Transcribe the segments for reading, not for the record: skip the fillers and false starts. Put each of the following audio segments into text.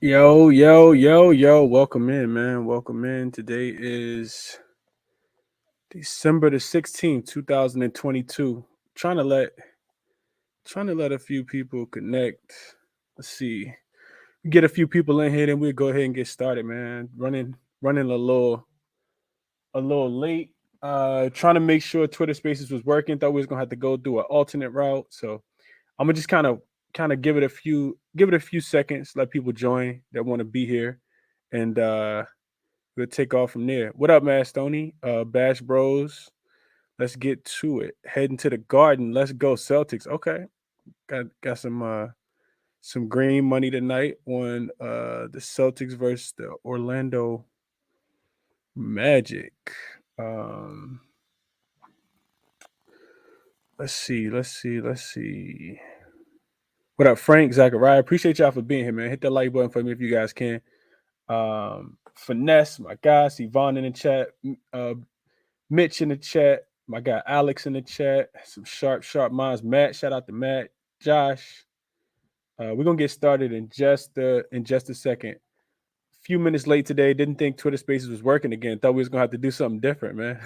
Yo. Welcome in, man. Welcome in. Today is December the 16th, 2022. Trying to let trying to let a few people connect. Let's see. Get a few people in here, then we'll go ahead and get started, man. Running a little late. Trying to make sure Twitter Spaces was working. Thought we was gonna have to go through an alternate route. So I'm gonna just kind of give it a few seconds, let people join that want to be here. And we'll take off from there. What up, man, Stony? Bash Bros. Let's get to it. Heading to the Garden. Let's go Celtics. Okay, got some green money tonight on the Celtics versus the Orlando Magic. Um, let's see. What up, Frank Zachariah? Appreciate y'all for being here, man. Hit that like button for me if you guys can. Finesse, my guy, Yvonne in the chat. Mitch in the chat. My guy Alex in the chat. Some sharp minds. Matt, shout out to Matt. Josh. We're gonna get started in just a second. Few minutes late today. Didn't think Twitter Spaces was working again. Thought we was gonna have to do something different, man.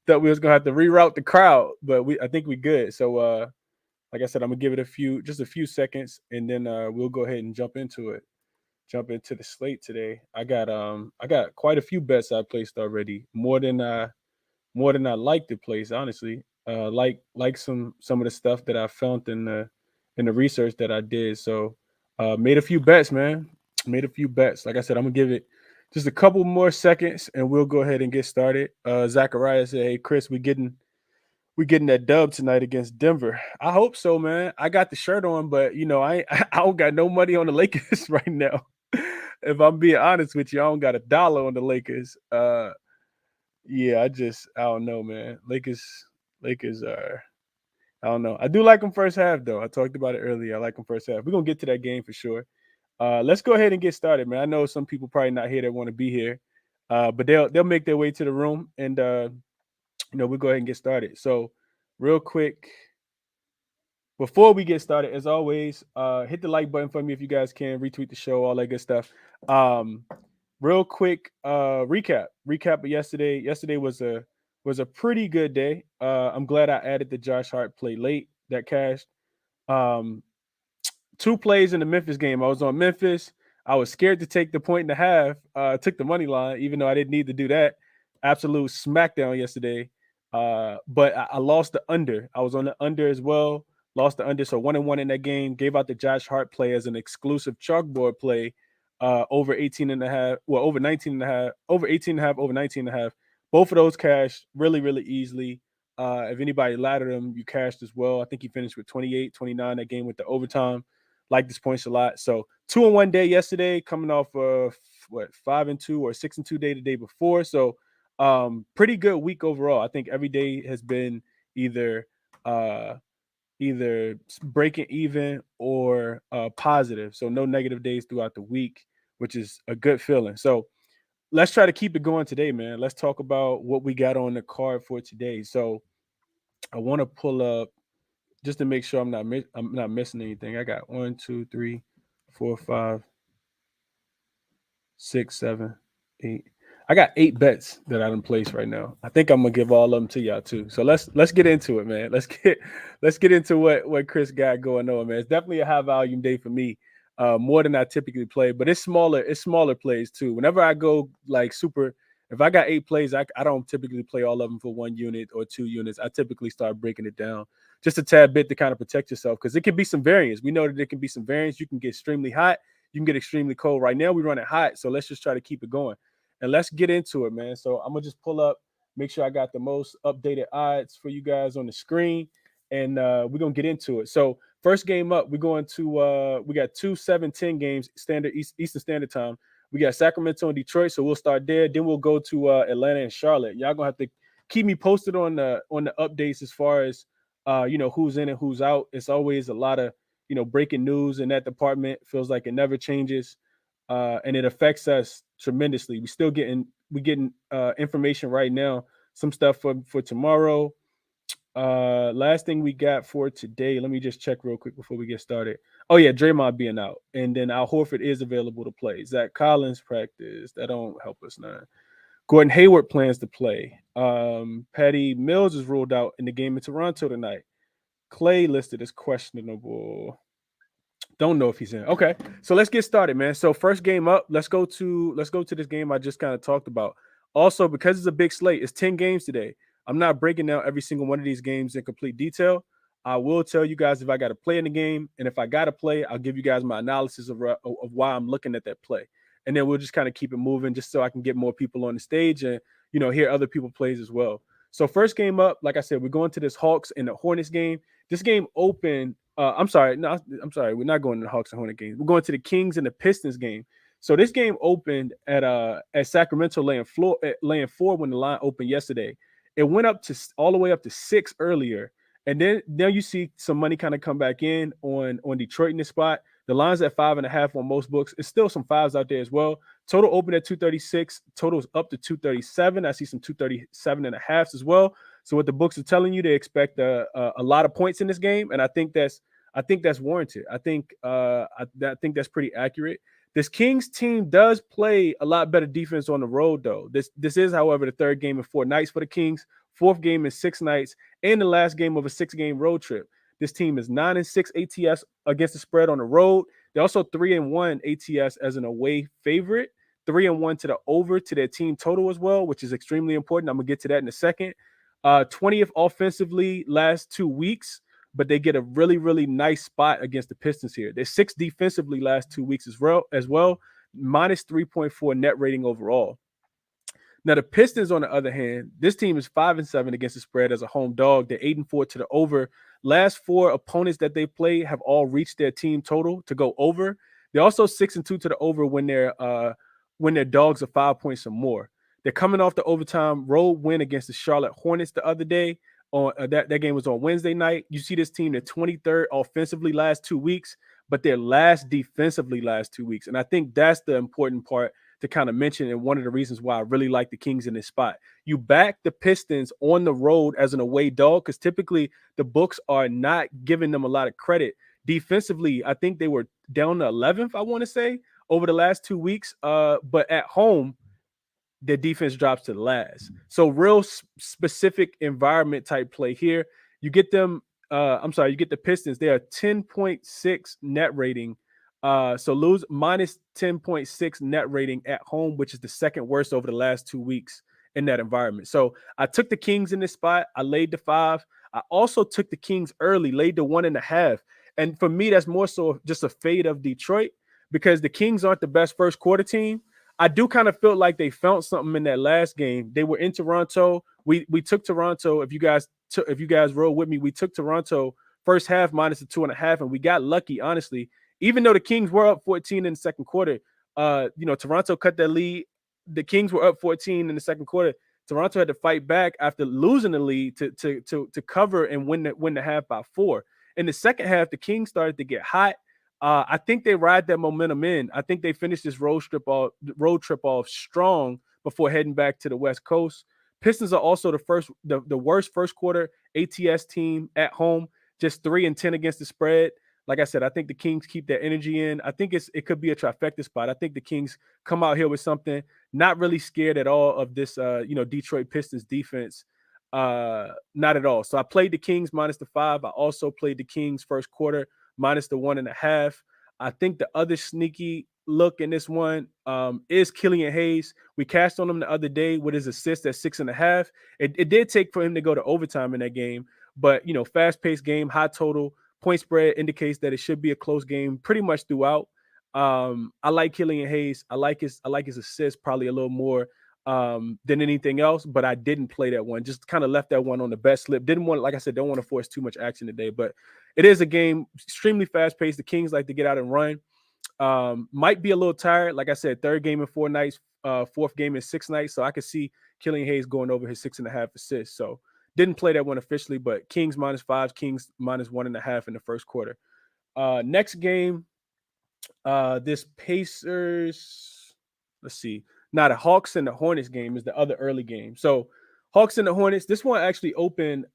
Thought we was gonna have to reroute the crowd, but we I think we good. So like I said, I'm gonna give it just a few seconds, and then we'll go ahead and jump into it. Jump into the slate today. I got quite a few bets I placed already. More than I like to place, honestly. Like some of the stuff that I found in the research that I did. So made a few bets, man. Made a few bets. Like I said, I'm gonna give it just a couple more seconds and we'll go ahead and get started. Zachariah said, "Hey Chris, we getting that dub tonight against Denver. I hope so, man. I got the shirt on, but I don't got no money on the Lakers right now. If I'm being honest with you, I don't got $1 on the Lakers. Yeah, I don't know, man. Lakers are I don't know. I do like them first half though. I talked about it earlier. I like them first half. We're gonna get to that game for sure. Let's go ahead and get started, man. I know some people probably not here that want to be here, but they'll make their way to the room, and we'll go ahead and get started. So, real quick, before we get started, as always, hit the like button for me if you guys can, retweet the show, all that good stuff. Um, real quick recap of yesterday. Yesterday was a pretty good day. I'm glad I added the Josh Hart play late that cashed. Um, two plays in the Memphis game. I was on Memphis. I was scared to take the point and a half. Took the money line, even though I didn't need to do that. Absolute smackdown yesterday. But I lost the under. I was on the under as well. Lost the under. So 1-1 in that game. Gave out the Josh Hart play as an exclusive chalkboard play. Over 18 and a half. Well, over 19 and a half. Over 18 and a half. Over 19 and a half. Both of those cashed really, really easily. If anybody laddered them, you cashed as well. I think he finished with 28, 29 that game with the overtime. Like this points a lot. So 2-1 day yesterday, coming off of 5-2 or 6-2 day the day before. So pretty good week overall. I think every day has been either uh either breaking even or positive. So no negative days throughout the week, which is a good feeling. So let's try to keep it going today, man. Let's talk about what we got on the card for today. So I want to pull up just to make sure I'm not missing anything. I got 1, 2, 3, 4, 5, 6, 7, 8. I got 8 bets that I in place right now. I think I'm gonna give all of them to y'all too. So let's get into it, man. Let's get into what Chris got going on, man. It's definitely a high volume day for me. More than I typically play, but it's smaller plays too. Whenever I go like super, if I got 8 plays, I don't typically play all of them for 1 unit or 2 units. I typically start breaking it down just a tad bit to kind of protect yourself because it can be some variance. We know that it can be some variance. You can get extremely hot, you can get extremely cold. Right now, we run it hot, so let's just try to keep it going. And let's get into it, man. So I'm gonna just pull up, make sure I got the most updated odds for you guys on the screen, and we're gonna get into it. So first game up, we're going to we got 2 7-10 games, Eastern Standard Time. We got Sacramento and Detroit, so we'll start there. Then we'll go to Atlanta and Charlotte. Y'all gonna have to keep me posted on the updates as far as who's in and who's out. It's always a lot of breaking news in that department. Feels like it never changes, and it affects us tremendously. We getting information right now. Some stuff for tomorrow. Last thing we got for today. Let me just check real quick before we get started. Oh yeah, Draymond being out, and then Al Horford is available to play. Zach Collins practice. That don't help us now. Gordon Hayward plans to play. Patty Mills is ruled out in the game in Toronto tonight. Clay listed as questionable. Don't know if he's in. Okay, so let's get started, man. So first game up. Let's go to this game I just kind of talked about. Also, because it's a big slate, it's 10 games today. I'm not breaking down every single one of these games in complete detail. I will tell you guys if I got to play in the game, and if I got to play, I'll give you guys my analysis of why I'm looking at that play, and then we'll just kind of keep it moving, just so I can get more people on the stage and hear other people plays as well. So first game up, like I said, we're going to this Hawks and the Hornets game. This game opened. I'm sorry. No, I'm sorry. We're not going to the Hawks and Hornets game. We're going to the Kings and the Pistons game. So this game opened at Sacramento laying 4 when the line opened yesterday. It went up to all the way up to 6 earlier, and then now you see some money kind of come back in on Detroit in this spot. The line's at 5.5 on most books. It's still some fives out there as well. Total open at 236. Total's up to 237. I see some 237.5 as well. So what the books are telling you, they expect a lot of points in this game, and I think that's warranted. I think that's pretty accurate. This Kings team does play a lot better defense on the road, though. This is, however, the third game in 4 nights for the Kings, fourth game in 6 nights, and the last game of a 6-game road trip. This team is 9-6 ATS against the spread on the road. They're also 3-1 ATS as an away favorite, 3-1 to the over to their team total as well, which is extremely important. I'm gonna get to that in a second. 20th offensively last 2 weeks, but they get a really, really nice spot against the Pistons here. They're 6th defensively last 2 weeks as well, minus 3.4 net rating overall. Now, the Pistons, on the other hand, this team is 5-7 against the spread as a home dog. They're 8-4 to the over. Last 4 opponents that they play have all reached their team total to go over. They're also 6-2 to the over when their dogs are 5 points or more. They're coming off the overtime road win against the Charlotte Hornets the other day. That game was on Wednesday night. You see this team, they're 23rd offensively last 2 weeks, but they're last defensively last 2 weeks. And I think that's the important part to kind of mention, and one of the reasons why I really like the Kings in this spot. You back the Pistons on the road as an away dog, because typically the books are not giving them a lot of credit. Defensively, I think they were down to 11th, I want to say, over the last 2 weeks. But at home, their defense drops to the last. So real specific environment type play here. You get them, you get the Pistons. They are 10.6 net rating. So lose minus 10.6 net rating at home, which is the second worst over the last 2 weeks in that environment. So I took the Kings in this spot. I laid the 5. I also took the Kings early, laid the 1.5. And for me, that's more so just a fade of Detroit, because the Kings aren't the best first quarter team. I do kind of feel like they found something in that last game. They were in Toronto. We took Toronto. If you guys rode with me, we took Toronto first half minus the 2.5, and we got lucky, honestly. Even though the Kings were up 14 in the second quarter, Toronto cut that lead. The Kings were up 14 in the second quarter. Toronto had to fight back after losing the lead to cover and win the half by 4. In the second half, the Kings started to get hot. I think they ride that momentum in. I think they finished this road trip off strong before heading back to the West Coast. Pistons are also the worst first quarter ATS team at home, just 3-10 against the spread. Like I said, I think the Kings keep their energy in. I think it could be a trifecta spot. I think the Kings come out here with something, not really scared at all of this Detroit Pistons defense. Not at all. So I played the Kings minus the 5. I also played the Kings first quarter minus the 1.5. I think the other sneaky look in this one is Killian Hayes. We cashed on him the other day with his assist at 6.5. It did take for him to go to overtime in that game, but fast-paced game, high total, point spread indicates that it should be a close game pretty much throughout. I like Killian Hayes. I like his assist probably a little more than anything else, but I didn't play that one. Just kind of left that one on the best slip. Don't want to force too much action today, but it is a game extremely fast paced. The Kings like to get out and run. Might be a little tired. Like I said, third game in 4 nights, fourth game in 6 nights. So I could see Killian Hayes going over his 6.5 assists. So didn't play that one officially, but Kings minus 5, Kings minus 1.5 in the first quarter. Next game, this Pacers. Let's see. Now, the Hawks and the Hornets game is the other early game. So Hawks and the Hornets. This one actually opened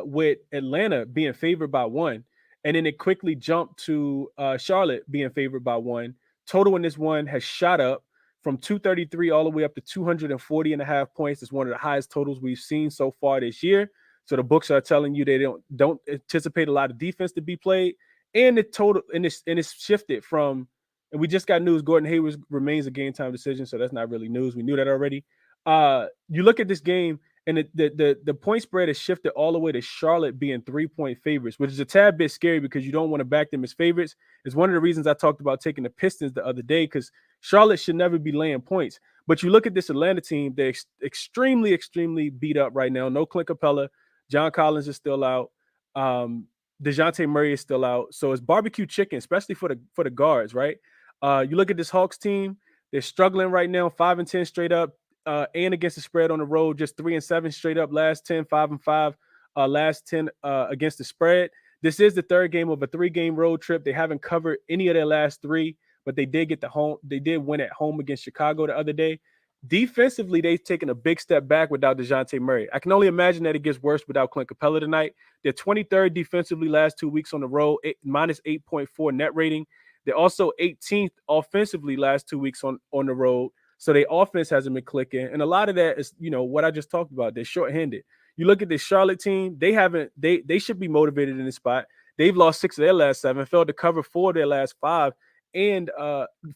with Atlanta being favored by 1, and then it quickly jumped to Charlotte being favored by 1. Total in this one has shot up from 233 all the way up to 240.5 points. It's one of the highest totals we've seen so far this year. So the books are telling you they don't anticipate a lot of defense to be played, and the total and it's shifted from. And we just got news. Gordon Hayward remains a game time decision, so that's not really news. We knew that already. You look at this game, and the point spread is shifted all the way to Charlotte being 3-point favorites, which is a tad bit scary because you don't want to back them as favorites. It's one of the reasons I talked about taking the Pistons the other day, because Charlotte should never be laying points. But you look at this Atlanta team, they're extremely, extremely beat up right now. No Clint Capella. John Collins is still out. DeJounte Murray is still out. So it's barbecue chicken, especially for the guards, right? You look at this Hawks team, they're struggling right now, 5-10 straight up. And against the spread on the road, just 3-7 straight up. Last 10, 5-5. Last 10 against the spread. This is the third game of a 3-game road trip. They haven't covered any of their last 3, but they did get the home. They did win at home against Chicago the other day. Defensively, they've taken a big step back without DeJounte Murray. I can only imagine that it gets worse without Clint Capella tonight. They're 23rd defensively last 2 weeks on the road, minus 8.4 net rating. They're also 18th offensively last 2 weeks on the road. So their offense hasn't been clicking. And a lot of that is, what I just talked about. They're shorthanded. You look at this Charlotte team, they should be motivated in this spot. They've lost 6 of their last 7, failed to cover 4 of their last 5, and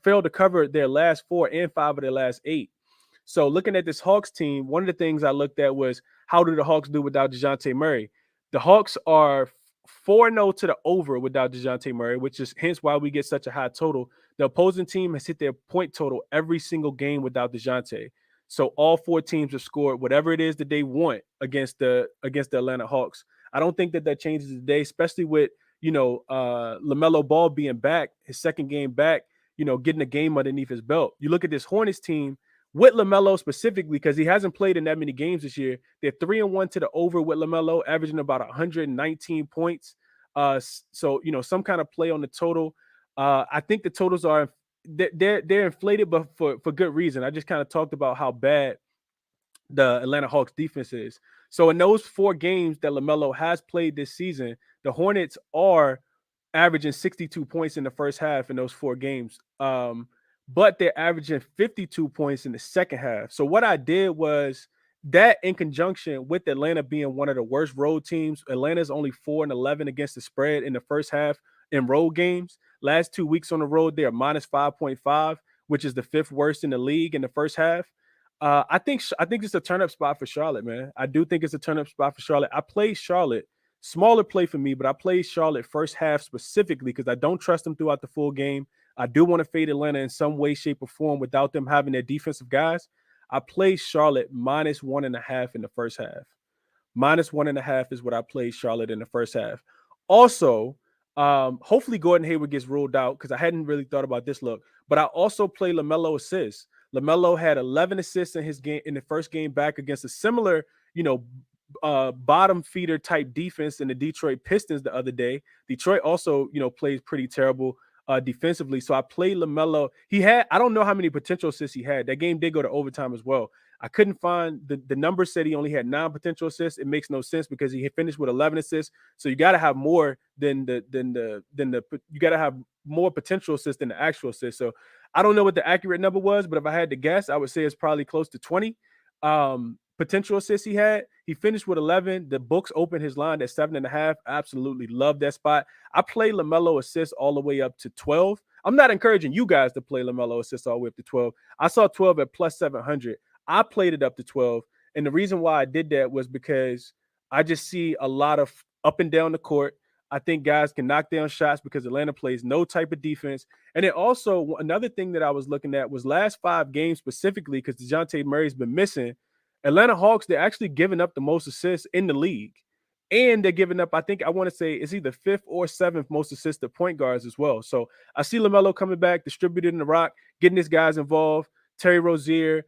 failed to cover their last 4 and 5 of their last 8. So looking at this Hawks team, one of the things I looked at was, how do the Hawks do without DeJounte Murray? The Hawks are 4-0 to the over without DeJounte Murray, which is hence why we get such a high total. The opposing team has hit their point total every single game without DeJounte. So all 4 teams have scored whatever it is that they want against the Atlanta Hawks. I don't think that changes today, especially with LaMelo Ball being back, his second game back, getting a game underneath his belt. You look at this Hornets team with LaMelo specifically, because he hasn't played in that many games this year. They're 3-1 to the over with LaMelo, averaging about 119 points. So some kind of play on the total. I think the totals are they're inflated, but for good reason. I just kind of talked about how bad the Atlanta Hawks defense is. So in those 4 games that LaMelo has played this season, the Hornets are averaging 62 points in the first half in those 4 games. But they're averaging 52 points in the second half. So what I did was that, in conjunction with Atlanta being one of the worst road teams, Atlanta's only 4-11 against the spread in the first half in road games. Last 2 weeks on the road, they're minus 5.5, which is the 5th worst in the league in the first half. I think it's a turn-up spot for Charlotte, man. I do think it's a turn-up spot for Charlotte. I played Charlotte. Smaller play for me, but I played Charlotte first half specifically because I don't trust them throughout the full game. I do want to fade Atlanta in some way, shape, or form without them having their defensive guys. I played Charlotte minus 1.5 in the first half. Minus 1.5 is what I played Charlotte in the first half. Also, hopefully Gordon Hayward gets ruled out, because I hadn't really thought about this look. But I also played LaMelo assists. LaMelo had 11 assists in his game in the first game back against a similar, bottom feeder type defense in the Detroit Pistons the other day. Detroit also, plays pretty terrible defensively. So I played LaMelo. I don't know how many potential assists he had. That game did go to overtime as well. I couldn't find the number said he only had 9 potential assists. It makes no sense because he finished with 11 assists. So you got to have more than you got to have more potential assists than the actual assists. So I don't know what the accurate number was, but if I had to guess, I would say it's probably close to 20 potential assists he had. He finished with 11. The books opened his line at 7.5. Absolutely love that spot. I play LaMelo assists all the way up to 12. I'm not encouraging you guys to play LaMelo assists all the way up to 12. I saw 12 at plus 700. I played it up to 12. And the reason why I did that was because I just see a lot of up and down the court. I think guys can knock down shots because Atlanta plays no type of defense. And then also another thing that I was looking at was last 5 games specifically, because DeJounte Murray's been missing. Atlanta Hawks, they're actually giving up the most assists in the league. And they're giving up, I want to say it's either 5th or 7th most assists to point guards as well. So I see LaMelo coming back, distributing the rock, getting his guys involved. Terry Rozier,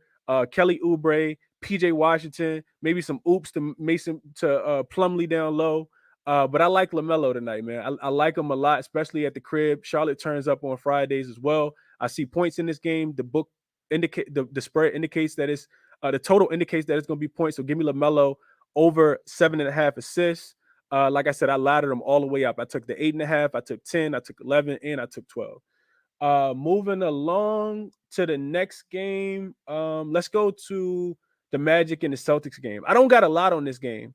Kelly Oubre, PJ Washington, maybe some oops to Mason to Plumlee down low. But I like LaMelo tonight, man. I like him a lot, especially at the crib. Charlotte turns up on Fridays as well. I see points in this game. The book indicate the spread indicates that it's The total indicates that it's going to be points. So give me LaMelo over 7.5 assists. Like I said, I laddered them all the way up. I took the 8.5, I took 10, I took 11, and I took 12. Moving along to the next game. Let's go to the Magic and the Celtics game. I don't got a lot on this game.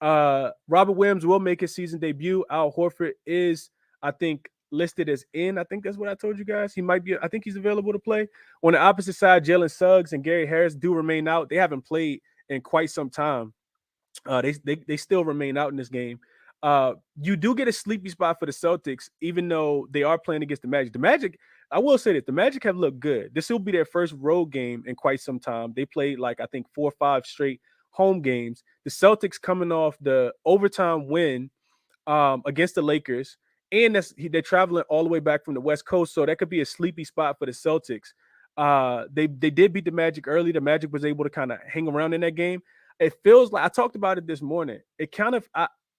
Robert Williams will make his season debut. Al Horford is, I think, listed as in. I think that's what I told you guys. He might be. I think he's available to play. On the opposite side, Jalen Suggs and Gary Harris do remain out. They haven't played in quite some time. They still remain out in this game. You do get a sleepy spot for the Celtics, even though they are playing against the Magic. The Magic, I will say that the Magic have looked good. This will be their first road game in quite some time. They played like I think 4 or 5 straight home games. The Celtics coming off the overtime win against the Lakers, and they're traveling all the way back from the West Coast, so that could be a sleepy spot for the Celtics. They did beat the Magic early. The Magic was able to kind of hang around in that game. It feels like I talked about it this morning. It kind of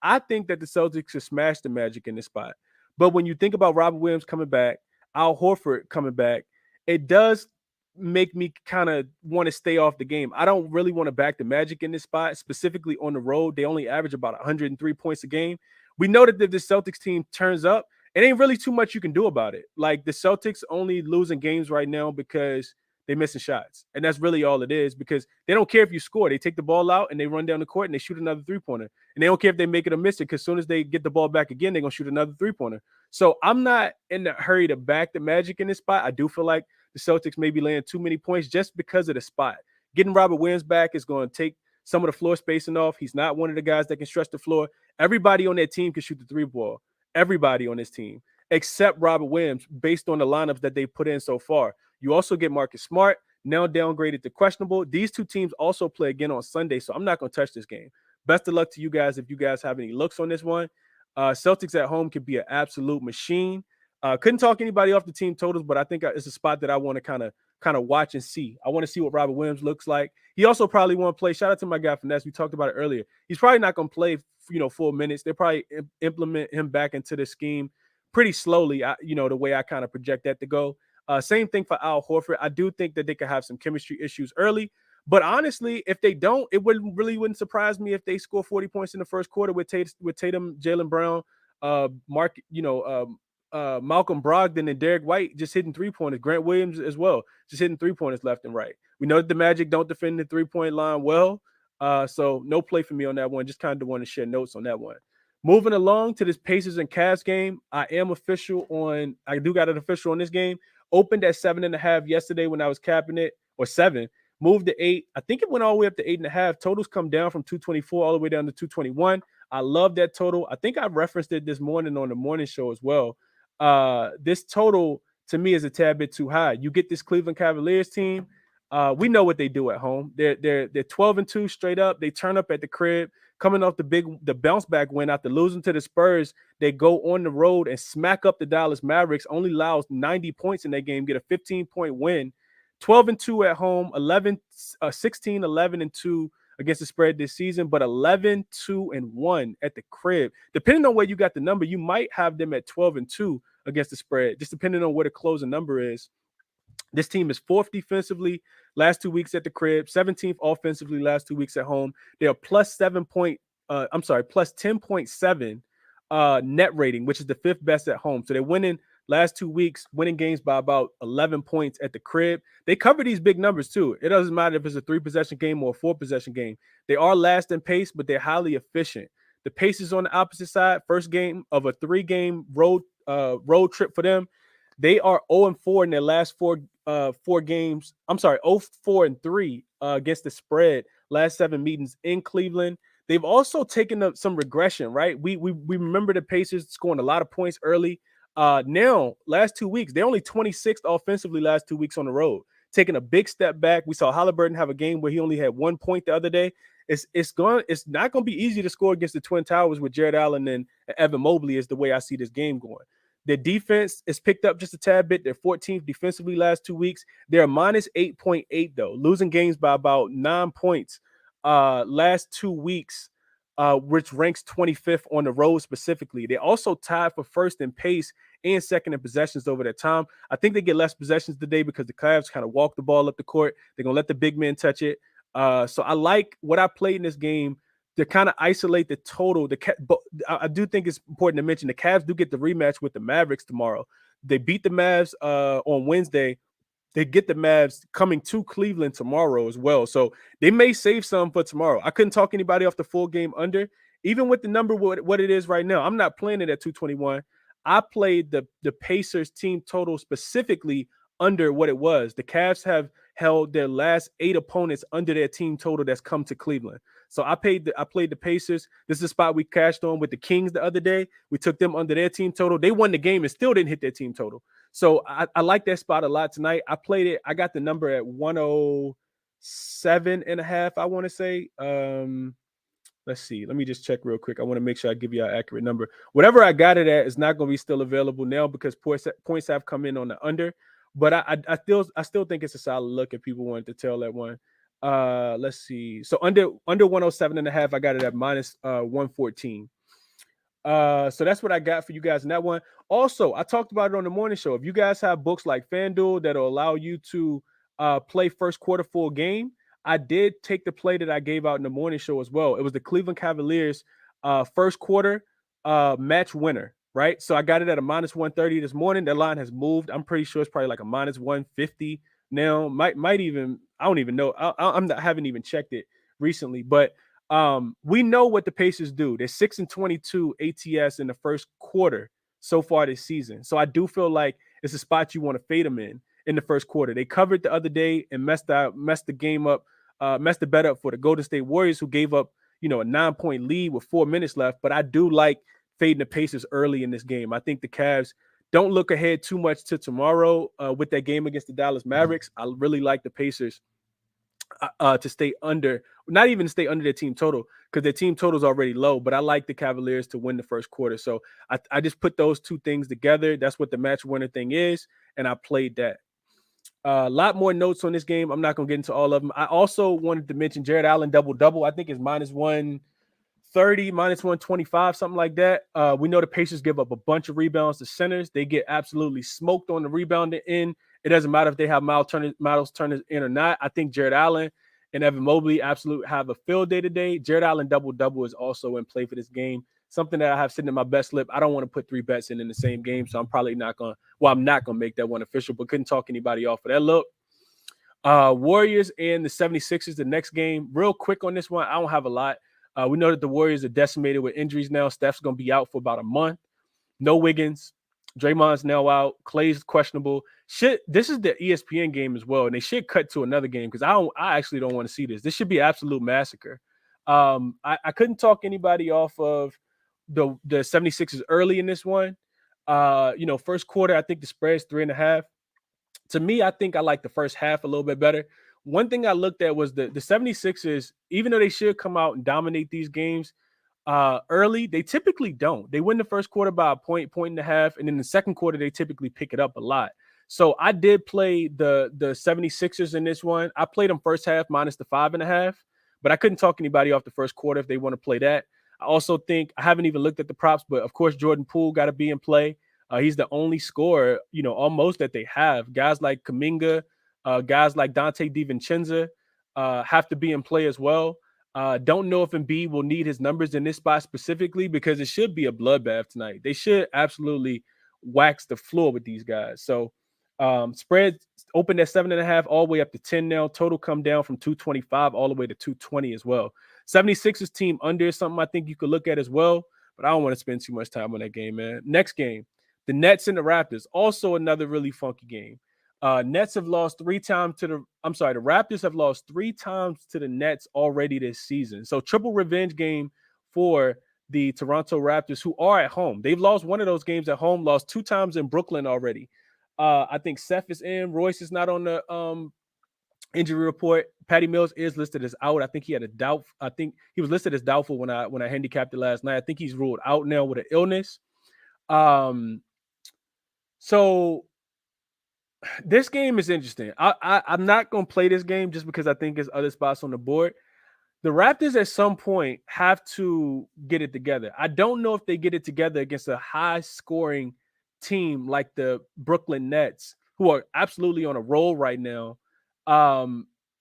I think that the Celtics should smash the Magic in this spot. But when you think about Robert Williams coming back, Al Horford coming back, it does make me kind of want to stay off the game. I don't really want to back the Magic in this spot, specifically on the road. They only average about 103 points a game. We know that if the Celtics team turns up, it ain't really too much you can do about it. Like the Celtics only losing games right now because they're missing shots. And that's really all it is, because they don't care if you score. They take the ball out and they run down the court and they shoot another three-pointer. And they don't care if they make it or miss it, because as soon as they get the ball back again, they're going to shoot another three-pointer. So I'm not in the hurry to back the Magic in this spot. I do feel like the Celtics may be laying too many points just because of the spot. Getting Robert Williams back is going to take some of the floor spacing off. He's not one of the guys that can stretch the floor. Everybody on that team can shoot the three ball. Everybody on this team, except Robert Williams, based on the lineups that they put in so far. You also get Marcus Smart, now downgraded to questionable. These two teams also play again on Sunday, so I'm not going to touch this game. Best of luck to you guys if you guys have any looks on this one. Celtics at home could be an absolute machine. Couldn't talk anybody off the team totals, but I think it's a spot that I want to kind of watch and see. I want to see what Robert Williams looks like. He also probably won't play. Shout out to my guy Finesse. We talked about it earlier. He's probably not going to play, full minutes. They probably implement him back into the scheme pretty slowly. The way I kind of project that to go. Same thing for Al Horford. I do think that they could have some chemistry issues early, but honestly, if they don't, it wouldn't surprise me if they score 40 points in the first quarter with Tatum, Jaylen Brown, Malcolm Brogdon and Derek White just hitting three-pointers. Grant Williams as well, just hitting three-pointers left and right. We know that the Magic don't defend the three-point line well, so no play for me on that one. Just kind of want to share notes on that one. Moving along to this Pacers and Cavs game, I do got an official on this game. Opened at 7.5 yesterday when I was capping it, or 7. Moved to 8. I think it went all the way up to 8.5. Totals come down from 224 all the way down to 221. I love that total. I think I referenced it this morning on the morning show as well. This total to me is a tad bit too high. You get this Cleveland Cavaliers team. We know what they do at home. They're 12-2 straight up. They turn up at the crib. Coming off the bounce back win after losing to the Spurs, they go on the road and smack up the Dallas Mavericks. Only allows 90 points in that game. Get a 15-point win. 12-2 at home. 16, 11-2 against the spread this season, but 11-2-1 at the crib. Depending on where you got the number, you might have them at 12-2 against the spread, just depending on where the closing number is. This team is 4th defensively last 2 weeks at the crib, 17th offensively last 2 weeks at home. They are plus 10.7 net rating, which is the 5th best at home. So they're winning last 2 weeks, winning games by about 11 points at the crib. They cover these big numbers too. It doesn't matter if it's a 3-possession game or a 4-possession game. They are last in pace, but they're highly efficient. The Pacers on the opposite side, first game of a 3-game road trip for them. They are 0-4 in their last four games. 0-4-3 against the spread. Last 7 meetings in Cleveland. They've also taken up some regression, right? We remember the Pacers scoring a lot of points early. Now, last 2 weeks, they're only 26th offensively last 2 weeks on the road, taking a big step back. We saw Halliburton have a game where he only had 1 point the other day. It's not going to be easy to score against the Twin Towers with Jared Allen and Evan Mobley is the way I see this game going. Their defense is picked up just a tad bit. They're 14th defensively last 2 weeks. They're minus 8.8, though, losing games by about 9 points last 2 weeks, which ranks 25th on the road specifically. They also tied for first in pace and second in possessions over that time. I think they get less possessions today because the Cavs kind of walk the ball up the court. They're going to let the big men touch it. So I like what I played in this game to kind of isolate the total. But I do think it's important to mention the Cavs do get the rematch with the Mavericks tomorrow. They beat the Mavs on Wednesday. They get the Mavs coming to Cleveland tomorrow as well. So they may save some for tomorrow. I couldn't talk anybody off the full game under. Even with the number what it is right now, I'm not playing it at 221. I played the Pacers team total specifically under what it was. The Cavs have held their last 8 opponents under their team total that's come to Cleveland. So I played the Pacers. This is a spot we cashed on with the Kings the other day. We took them under their team total. They won the game and still didn't hit their team total. So I like that spot a lot tonight. I played it. I got the number at 107.5, I want to say. Let's see. Let me just check real quick. I want to make sure I give you an accurate number. Whatever I got it at is not going to be still available now because points have come in on the under. But I still think it's a solid look if people wanted to tell that one. Let's see. So under 107.5, I got it at minus 114. So that's what I got for you guys in that one. Also, I talked about it on the morning show. If you guys have books like FanDuel that'll allow you to play first quarter full game, I did take the play that I gave out in the morning show as well. It was the Cleveland Cavaliers first quarter match winner, right? So I got it at a minus 130 this morning. That line has moved. I'm pretty sure it's probably like a minus 150 now. Might even, I don't even know. I haven't even checked it recently, but we know what the Pacers do. They're 6-22 ATS in the first quarter so far this season. So I do feel like it's a spot you want to fade them in the first quarter. They covered the other day and messed the game up, messed the bet up for the Golden State Warriors, who gave up, a 9-point lead with 4 minutes left. But I do like fading the Pacers early in this game. I think the Cavs don't look ahead too much to tomorrow with that game against the Dallas Mavericks. I really like the Pacers to stay under, not even stay under their team total, because their team total is already low. But I like the Cavaliers to win the first quarter. So I just put those two things together. That's what the match winner thing is. And I played that. A lot more notes on this game. I'm not going to get into all of them. I also wanted to mention Jared Allen double-double. I think it's minus 130, minus 125, something like that. We know the Pacers give up a bunch of rebounds to centers. They get absolutely smoked on the rebounding end. It doesn't matter if they have Miles Turner in or not. I think Jared Allen and Evan Mobley absolutely have a field day today. Jared Allen double-double is also in play for this game. Something that I have sitting in my best slip. I don't want to put 3 bets in the same game, so I'm probably not going to – I'm not going to make that one official, but couldn't talk anybody off of that look. Warriors and the 76ers, the next game. Real quick on this one, I don't have a lot. We know that the Warriors are decimated with injuries now. Steph's going to be out for about a month. No Wiggins. Draymond's now out. Clay's questionable. This is the ESPN game as well, and they should cut to another game because I actually don't want to see this. This should be an absolute massacre. I couldn't talk anybody off of the 76ers early in this one. First quarter, I think the spread's 3.5. To me, I think I like the first half a little bit better. One thing I looked at was the 76ers, even though they should come out and dominate these games early, they typically don't. They win the first quarter by a point and a half, and in the second quarter, they typically pick it up a lot. So I did play the 76ers in this one. I played them first half minus the 5.5, but I couldn't talk anybody off the first quarter if they want to play that. I also think I haven't even looked at the props, but of course, Jordan Poole got to be in play. He's the only scorer, almost that they have. Guys like Kuminga, guys like Dante DiVincenzo have to be in play as well. Don't know if Embiid will need his numbers in this spot specifically because it should be a bloodbath tonight. They should absolutely wax the floor with these guys. So spread opened at 7.5 all the way up to 10 now. Total come down from 225 all the way to 220 as well. 76ers team under is something I think you could look at as well, but I don't want to spend too much time on that game, man. Next game, the Nets and the Raptors, also another really funky game. Nets have lost 3 times the Raptors have lost 3 times to the Nets already this season. So triple revenge game for the Toronto Raptors, who are at home. They've lost one of those games at home, lost 2 times in Brooklyn already. I think Seth is in. Royce is not on the injury report. Patty Mills is listed as out. I think he had a doubt. I think he was listed as doubtful when I handicapped it last night. I think he's ruled out now with an illness. So this game is interesting. I'm not going to play this game just because I think there's other spots on the board. The Raptors at some point have to get it together. I don't know if they get it together against a high-scoring team like the Brooklyn Nets, who are absolutely on a roll right now.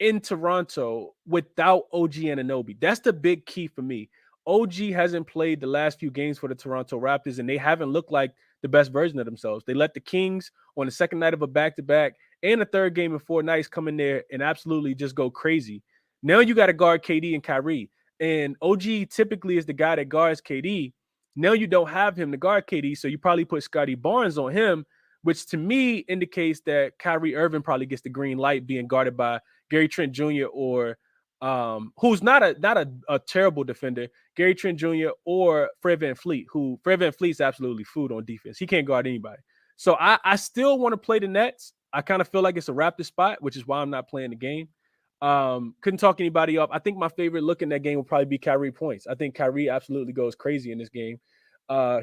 in Toronto without OG Anunoby. That's the big key for me. OG hasn't played the last few games for the Toronto Raptors, and they haven't looked like the best version of themselves. They let the Kings on the second night of a back-to-back and the third game in 4 nights come in there and absolutely just go crazy. Now you got to guard KD and Kyrie. And OG typically is the guy that guards KD. Now you don't have him to guard KD, so you probably put Scotty Barnes on him, which to me indicates that Kyrie Irving probably gets the green light being guarded by Gary Trent Jr. or who's not a terrible defender, Gary Trent Jr. or Fred VanVleet, who Fred VanVleet's absolutely food on defense. He can't guard anybody. So I still want to play the Nets. I kind of feel like it's a Raptor spot, which is why I'm not playing the game. Couldn't talk anybody up. I think my favorite look in that game will probably be Kyrie points. I think Kyrie absolutely goes crazy in this game.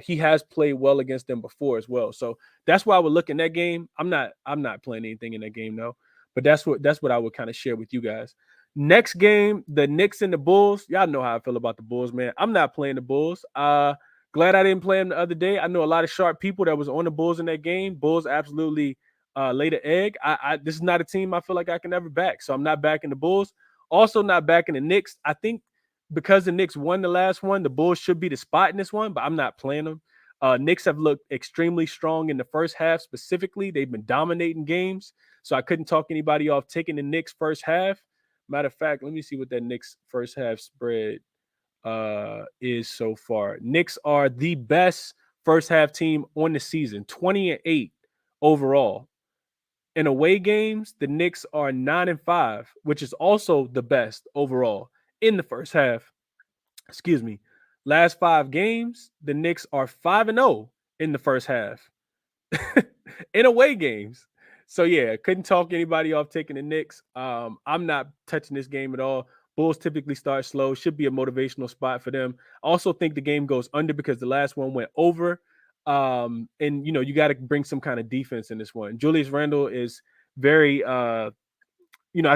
He has played well against them before as well. So that's why I would look in that game. I'm not playing anything in that game, though. But that's what I would kind of share with you guys. Next game, the Knicks and the Bulls. Y'all know how I feel about the Bulls, man. I'm not playing the Bulls. Glad I didn't play them the other day. I know a lot of sharp people that was on the Bulls in that game. Bulls absolutely laid an egg. This is not a team I feel like I can ever back. So I'm not backing the Bulls. Also not backing the Knicks. I think because the Knicks won the last one, the Bulls should be the spot in this one, but I'm not playing them. Knicks have looked extremely strong in the first half specifically. They've been dominating games. So I couldn't talk anybody off taking the Knicks first half. Matter of fact, let me see what that Knicks first half spread is so far. Knicks are the best first half team on the season, 20-8 overall. In away games, the Knicks are 9-5, which is also the best overall in the first half. Excuse me. Last 5 games, the Knicks are 5-0 in the first half in away games. So yeah, couldn't talk anybody off taking the Knicks. I'm not touching this game at all. Bulls typically start slow. Should be a motivational spot for them. I also think the game goes under because the last one went over. And you got to bring some kind of defense in this one. Julius Randle is very I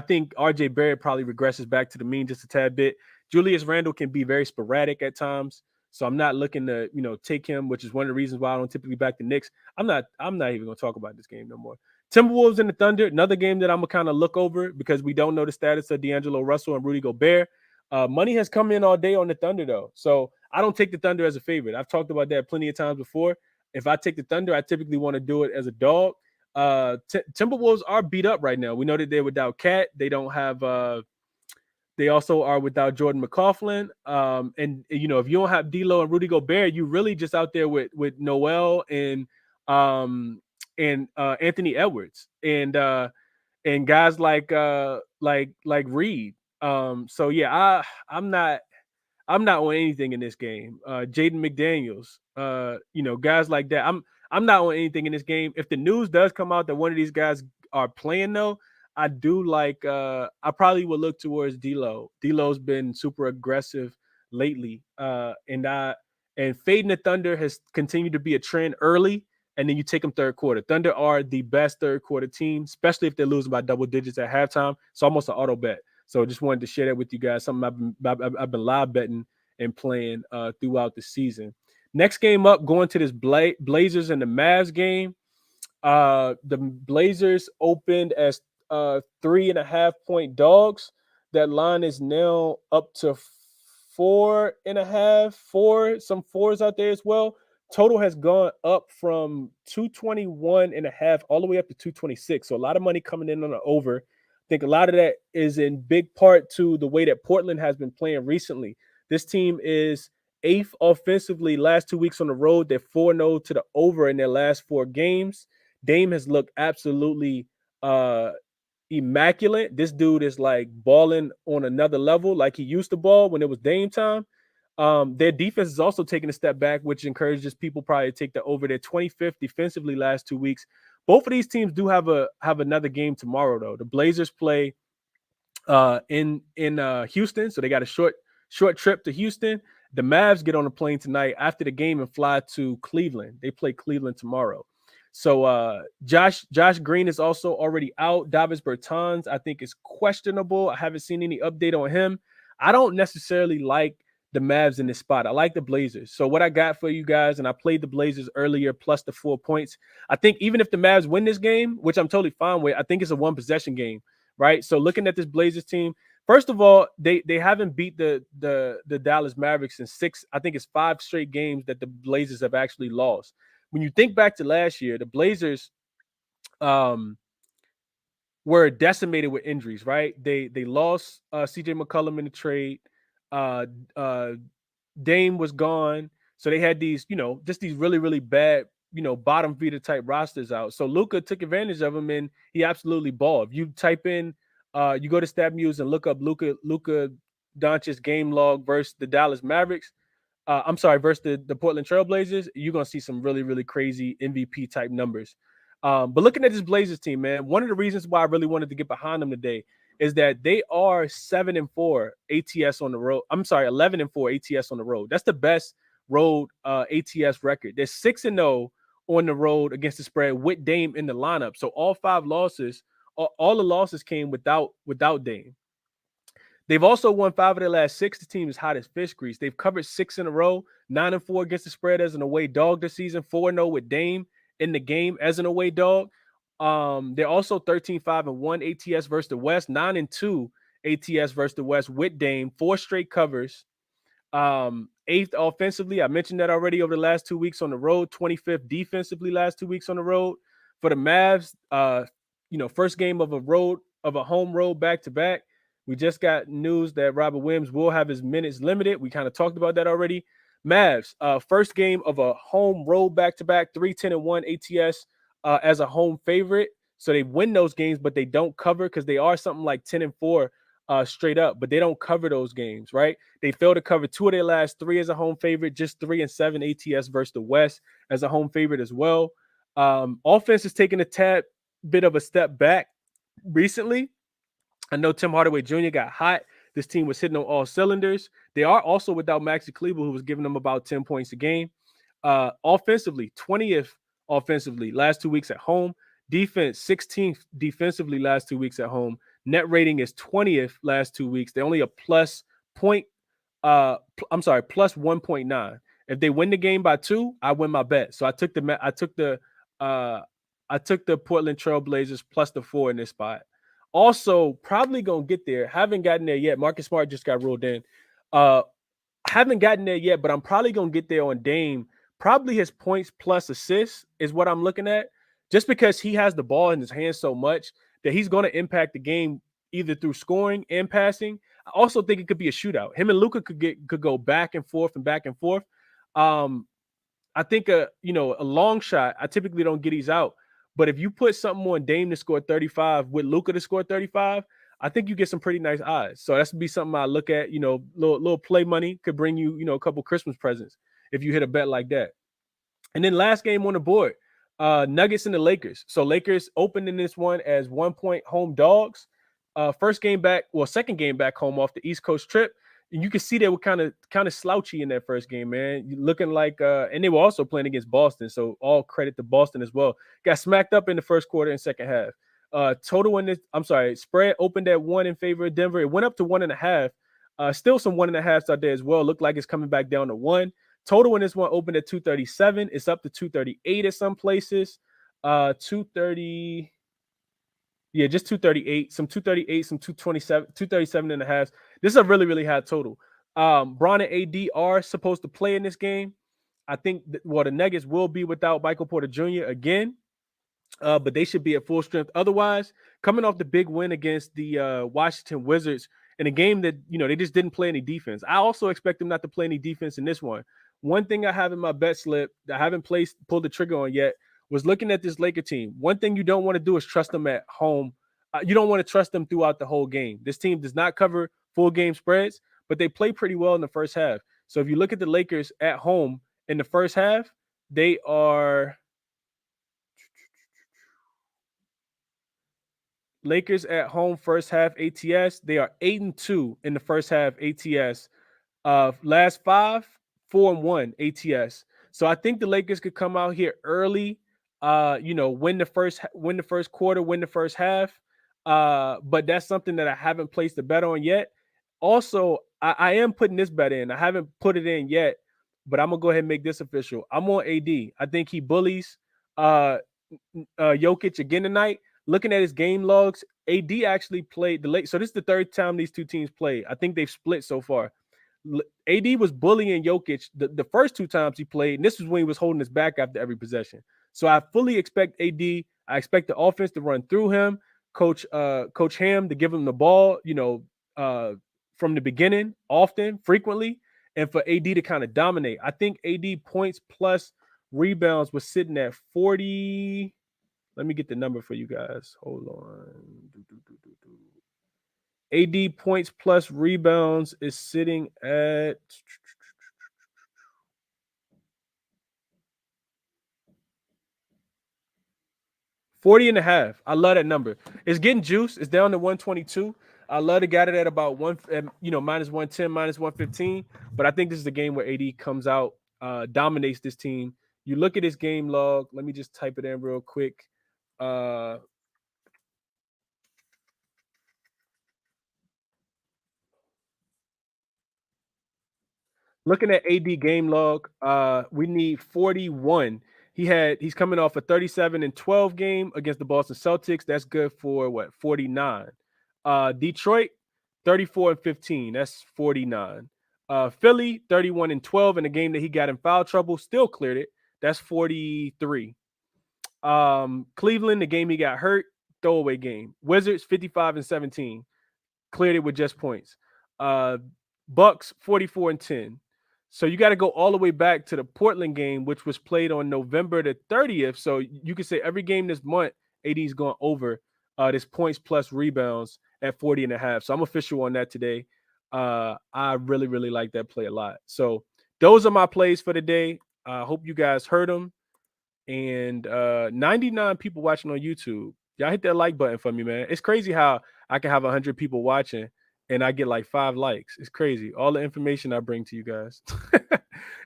think RJ Barrett probably regresses back to the mean just a tad bit. Julius Randle can be very sporadic at times. So I'm not looking to, take him, which is one of the reasons why I don't typically back the Knicks. I'm not even going to talk about this game no more. Timberwolves and the Thunder, another game that I'm going to kind of look over because we don't know the status of D'Angelo Russell and Rudy Gobert. Money has come in all day on the Thunder, though. So I don't take the Thunder as a favorite. I've talked about that plenty of times before. If I take the Thunder, I typically want to do it as a dog. Timberwolves are beat up right now. We know that they're without Cat. They don't have they also are without Jordan McLaughlin. And if you don't have D'Lo and Rudy Gobert, you really just out there with Noel and Anthony Edwards and guys like Reed. So yeah, I'm not on anything in this game. Jaden McDaniels, guys like that. I'm not on anything in this game. If the news does come out that one of these guys are playing, though, I do like. I probably would look towards D'Lo. D'Lo's been super aggressive lately, and fading the Thunder has continued to be a trend early, and then you take them third quarter. Thunder are the best third quarter team, especially if they're losing by double digits at halftime. It's almost an auto bet. So just wanted to share that with you guys. Something I've been live betting and playing throughout the season. Next game up, going to this Blazers and the Mavs game. The Blazers opened as 3.5-point dogs. That line is now up to 4.5, some 4s out there as well. Total has gone up from 221.5 all the way up to 226. So a lot of money coming in on the over. I think a lot of that is in big part to the way that Portland has been playing recently. This team is 8th offensively last 2 weeks on the road. They're 4-0 to the over in their last 4 games. Dame has looked absolutely immaculate. This dude is like balling on another level like he used to ball when it was Dame time. Their defense is also taking a step back, which encourages people probably to take the over. They're 25th defensively last 2 weeks. Both of these teams do have another game tomorrow, though. The Blazers play in Houston, so they got a short trip to Houston. The Mavs get on a plane tonight after the game and fly to Cleveland. They play Cleveland tomorrow. So Josh Green is also already out. Davis Bertans, I think, is questionable. I haven't seen any update on him. I don't necessarily like the Mavs in this spot. I like the Blazers. So what I got for you guys, and I played the Blazers earlier plus the 4 points. I think even if the Mavs win this game, which I'm totally fine with, I think it's a 1-possession game. right? So looking at this Blazers team, first of all, they haven't beat the Dallas Mavericks in I think it's 5 straight games that the Blazers have actually lost. When you think back to last year, the Blazers were decimated with injuries, right? They lost CJ McCollum in the trade. Uh, uh, Dame was gone, so they had these, just these really really bad, bottom feeder type rosters out. So Luka took advantage of them, and he absolutely balled. If you type in, you go to StatMuse and look up Luka Doncic's game log versus the Dallas Mavericks. I'm sorry, versus the Portland Trail Blazers, you're gonna see some really, really crazy MVP type numbers. But looking at this Blazers team, man, one of the reasons why I really wanted to get behind them today is that they are 7-4 ATS on the road. I'm sorry, 11-4 ATS on the road. That's the best road ATS record. They're 6-0 on the road against the spread with Dame in the lineup. So all 5 losses, all the losses came without Dame. They've also won 5 of their last 6. The team is hot as fish grease. They've covered 6 in a row, 9-4 against the spread as an away dog this season, 4-0 with Dame in the game as an away dog. They're also 13-5-1 ATS versus the West, 9-2 ATS versus the West with Dame, 4 straight covers. 8th offensively. I mentioned that already over the last 2 weeks on the road, 25th defensively last 2 weeks on the road. For the Mavs, first game of a home road back-to-back. We just got news that Robert Williams will have his minutes limited. We kind of talked about that already. Mavs, first game of a home road back-to-back, 3-10-1 ATS as a home favorite. So they win those games, but they don't cover because they are something like 10-4 straight up, but they don't cover those games, right? They failed to cover 2 of their last 3 as a home favorite, just 3-7 ATS versus the West as a home favorite as well. Offense is taking a tad bit of a step back recently. I know Tim Hardaway Jr. got hot. This team was hitting on all cylinders. They are also without Maxi Kleber, who was giving them about 10 points a game. Offensively, 20th offensively last 2 weeks at home. Defense, 16th defensively last 2 weeks at home. Net rating is 20th last 2 weeks. They're only a plus 1.9. If they win the game by 2, I win my bet. So I took the Portland Trail Blazers plus the 4 in this spot. Also, probably gonna get there. Haven't gotten there yet. Marcus Smart just got ruled in. Haven't gotten there yet, but I'm probably gonna get there on Dame. Probably his points plus assists is what I'm looking at. Just because he has the ball in his hands so much that he's going to impact the game either through scoring and passing. I also think it could be a shootout. Him and Luka could go back and forth and back and forth. I think a long shot. I typically don't get these out, but if you put something on Dame to score 35 with Luka to score 35, I think you get some pretty nice odds. So that's be something I look at. Little play money could bring you a couple Christmas presents if you hit a bet like that. And then last game on the board, Nuggets and the Lakers. So Lakers opened in this one as 1-point home dogs. Second game back home off the East Coast trip. And you can see they were kind of slouchy in that first game, man. Looking like, and they were also playing against Boston. So all credit to Boston as well. Got smacked up in the first quarter and second half. Spread opened at 1 in favor of Denver. It went up to 1.5. Still some 1.5s out there as well. Looked like it's coming back down to 1. Total in this one opened at 237. It's up to 238 at some places. 230. Yeah, just 238. Some 238, some 227, 237.5. This is a really, really high total. Bron and AD are supposed to play in this game. I think the Nuggets will be without Michael Porter Jr. again. But they should be at full strength. Otherwise, coming off the big win against the Washington Wizards in a game that, they just didn't play any defense. I also expect them not to play any defense in this one. One thing I have in my bet slip that I haven't pulled the trigger on yet was looking at this Laker team. One thing you don't want to do is trust them at home. You don't want to trust them throughout the whole game. This team does not cover full game spreads, but they play pretty well in the first half. So if you look at the Lakers at home in the first half, they are Lakers at home first half ATS. They are 8-2 in the first half ATS. Last 5, 4-1 ATS. So I think the Lakers could come out here early. Win the first quarter, win the first half. But that's something that I haven't placed a bet on yet. Also, I am putting this bet in. I haven't put it in yet, but I'm gonna go ahead and make this official. I'm on AD. I think he bullies Jokic again tonight. Looking at his game logs, AD actually played the late. So this is the third time these two teams played. I think they've split so far. AD was bullying Jokic the first two times he played, and this was when he was holding his back after every possession. So I fully expect AD. I expect the offense to run through him. Coach Ham to give him the ball, from the beginning, often, frequently, and for AD to kind of dominate. I think AD points plus rebounds was sitting at 40. Let me get the number for you guys. Hold on. AD points plus rebounds is sitting at 40.5. I love that number. It's getting juice. It's down to 122. I love to get it at about minus 110, minus 115. But I think this is the game where AD comes out, dominates this team. You look at his game log. Let me just type it in real quick. Looking at AD game log, we need 41. He's coming off a 37-12 game against the Boston Celtics. That's good for what, 49. Detroit, 34-15. That's 49. Philly, 31-12 in a game that he got in foul trouble, still cleared it. That's 43. Cleveland, the game he got hurt, throwaway game. Wizards, 55-17. Cleared it with just points. Bucks, 44-10. So you got to go all the way back to the Portland game, which was played on November the 30th. So you could say every game this month, AD's going over this points plus rebounds at 40.5. So I'm official on that today. I really, really like that play a lot. So those are my plays for the day. I hope you guys heard them. And 99 people watching on YouTube. Y'all hit that like button for me, man. It's crazy how I can have 100 people watching and I get like 5 likes. It's crazy. All the information I bring to you guys.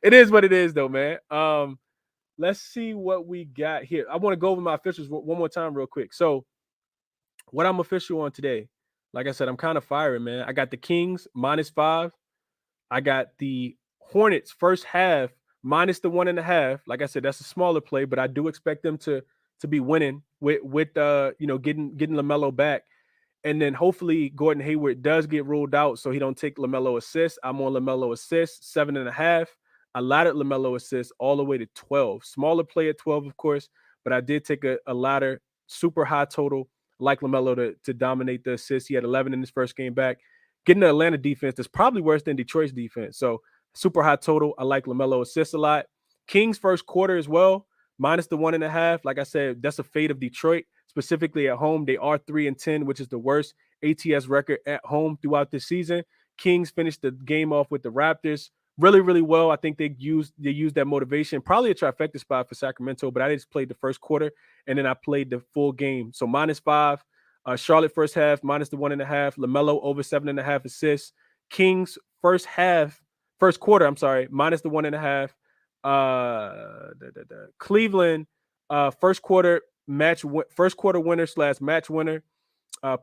It is what it is, though, man. Let's see what we got here. I want to go over my officials one more time real quick. So what I'm official on today, like I said, I'm kind of firing, man. I got the Kings -5. I got the Hornets first half minus the 1.5. Like I said, that's a smaller play, but I do expect them to be winning with getting LaMelo back. And then hopefully Gordon Hayward does get ruled out so he don't take LaMelo assists. I'm on LaMelo assists, 7.5. I laddered LaMelo assists all the way to 12. Smaller play at 12, of course, but I did take a ladder, super high total, like LaMelo to dominate the assists. He had 11 in his first game back. Getting the Atlanta defense that's probably worse than Detroit's defense. So super high total. I like LaMelo assists a lot. Kings first quarter as well, minus the 1.5. Like I said, that's a fade of Detroit. Specifically at home, they are 3-10, which is the worst ATS record at home throughout this season. Kings finished the game off with the Raptors really, really well. I think they used that motivation. Probably a trifecta spot for Sacramento, but I just played the first quarter and then I played the full game. So -5. Charlotte first half, minus the 1.5. LaMelo over 7.5 assists. Kings first quarter, minus the 1.5. Cleveland first quarter winner / match winner.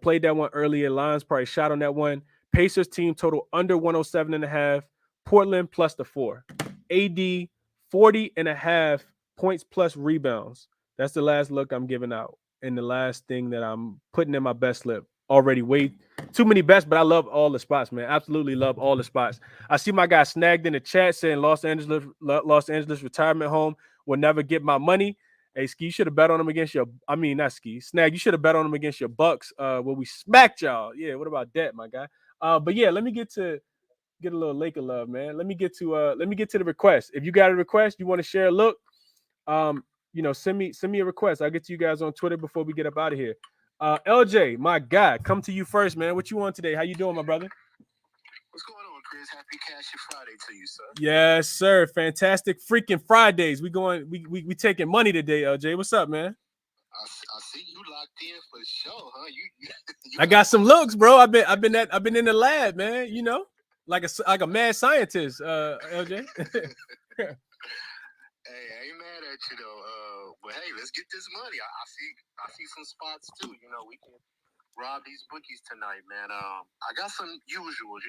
Played that one earlier. Lions probably shot on that one. Pacers team total under 107.5. Portland plus the 4. AD 40.5 points plus rebounds. That's the last look I'm giving out. And the last thing that I'm putting in my best slip. Already way too many bets, but I love all the spots, man. Absolutely love all the spots. I see my guy Snagged in the chat saying Los Angeles retirement home will never get my money. Hey, Ski, you should have bet on them against not Ski. Snag, you should have bet on them against your Bucks where we smacked y'all. Yeah, what about that, my guy? But yeah, let me get a little Laker love, man. Let me get to the request. If you got a request, you want to share a look, send me a request. I'll get to you guys on Twitter before we get up out of here. LJ, my guy, come to you first, man. What you on today? How you doing, my brother? What's going on, Chris? Happy Cash Friday to you, sir. Yes, sir. Fantastic freaking Fridays. We taking money today, LJ. What's up, man? I see you locked in for sure, huh? You I got some looks, bro. I've been in the lab, man. Like a mad scientist, LJ. Hey, I ain't mad at you though. But hey, let's get this money. I see some spots too. We can rob these bookies tonight, man. I got some usuals.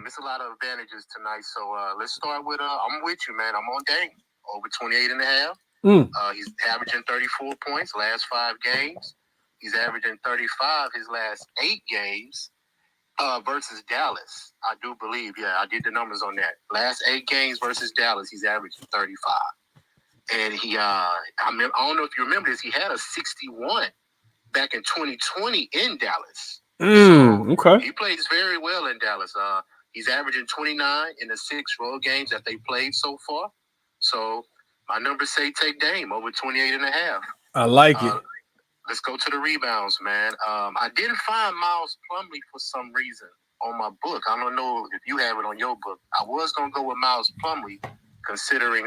It's a lot of advantages tonight. So let's start with I'm with you, man. I'm on Dame over 28.5. He's averaging 34 points last 5 games. He's averaging 35 his last 8 games versus Dallas. I do believe. Yeah, I did the numbers on that. Last 8 games versus Dallas, he's averaging 35. And he, I don't know if you remember this, he had a 61 back in 2020 in Dallas. Okay. He plays very well in Dallas. He's averaging 29 in the 6 road games that they played so far. So my numbers say take Dame over 28.5. I like it. Let's go to the rebounds, man. I didn't find Miles Plumlee for some reason on my book. I don't know if you have it on your book. I was going to go with Miles Plumlee, considering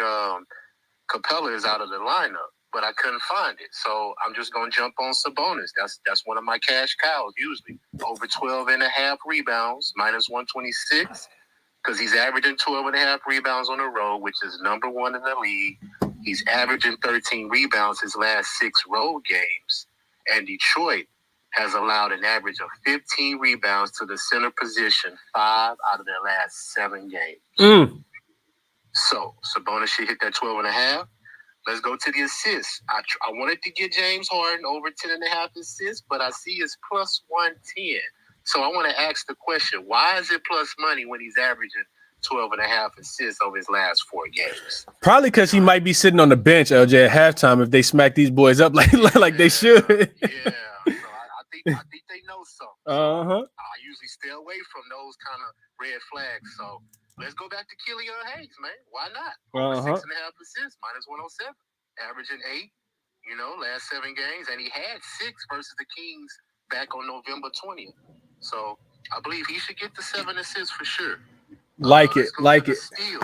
Capella is out of the lineup, but I couldn't find it. So I'm just going to jump on Sabonis. That's one of my cash cows usually. Over 12.5 rebounds, minus 126, because he's averaging 12.5 rebounds on the road, which is number 1 in the league. He's averaging 13 rebounds his last 6 road games. And Detroit has allowed an average of 15 rebounds to the center position 5 out of their last 7 games. So Sabonis should hit that 12.5. Let's go to the assists. I wanted to get James Harden over 10.5 assists, but I see it's plus 110. So I want to ask the question, why is it plus money when he's averaging 12.5 assists over his last 4 games? Probably because he might be sitting on the bench, LJ, at halftime if they smack these boys up like they should. Yeah, so I think they know something. So I usually stay away from those kind of red flags. So let's go back to Killian Hayes, man. Why not? Over 6.5 assists, minus 107, averaging 8. Last 7 games, and he had 6 versus the Kings back on November 20th. So I believe he should get the 7 assists for sure. Like it. Steals.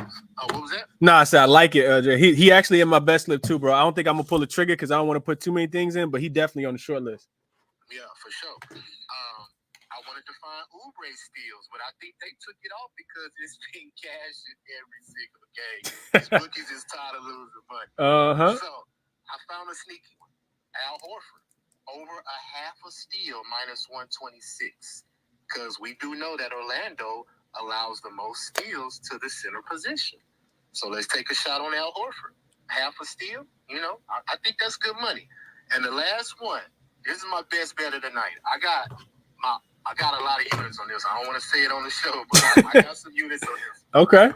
What was that? No, I said I like it, LJ. He actually in my best list too, bro. I don't think I'm gonna pull the trigger because I don't want to put too many things in, but he definitely on the short list. Yeah, for sure. I wanted to find Oubre steals, but I think they took it off because it's being cashed in every single game. These bookies is tired of losing money. So I found a sneaky one. Al Horford over a half a steal, minus 126, because we do know that Orlando allows the most steals to the center position. So let's take a shot on Al Horford. Half a steal, I think that's good money. And the last one, this is my best bet of the night. I got a lot of units on this. I don't want to say it on the show, but I got some units on this. Okay.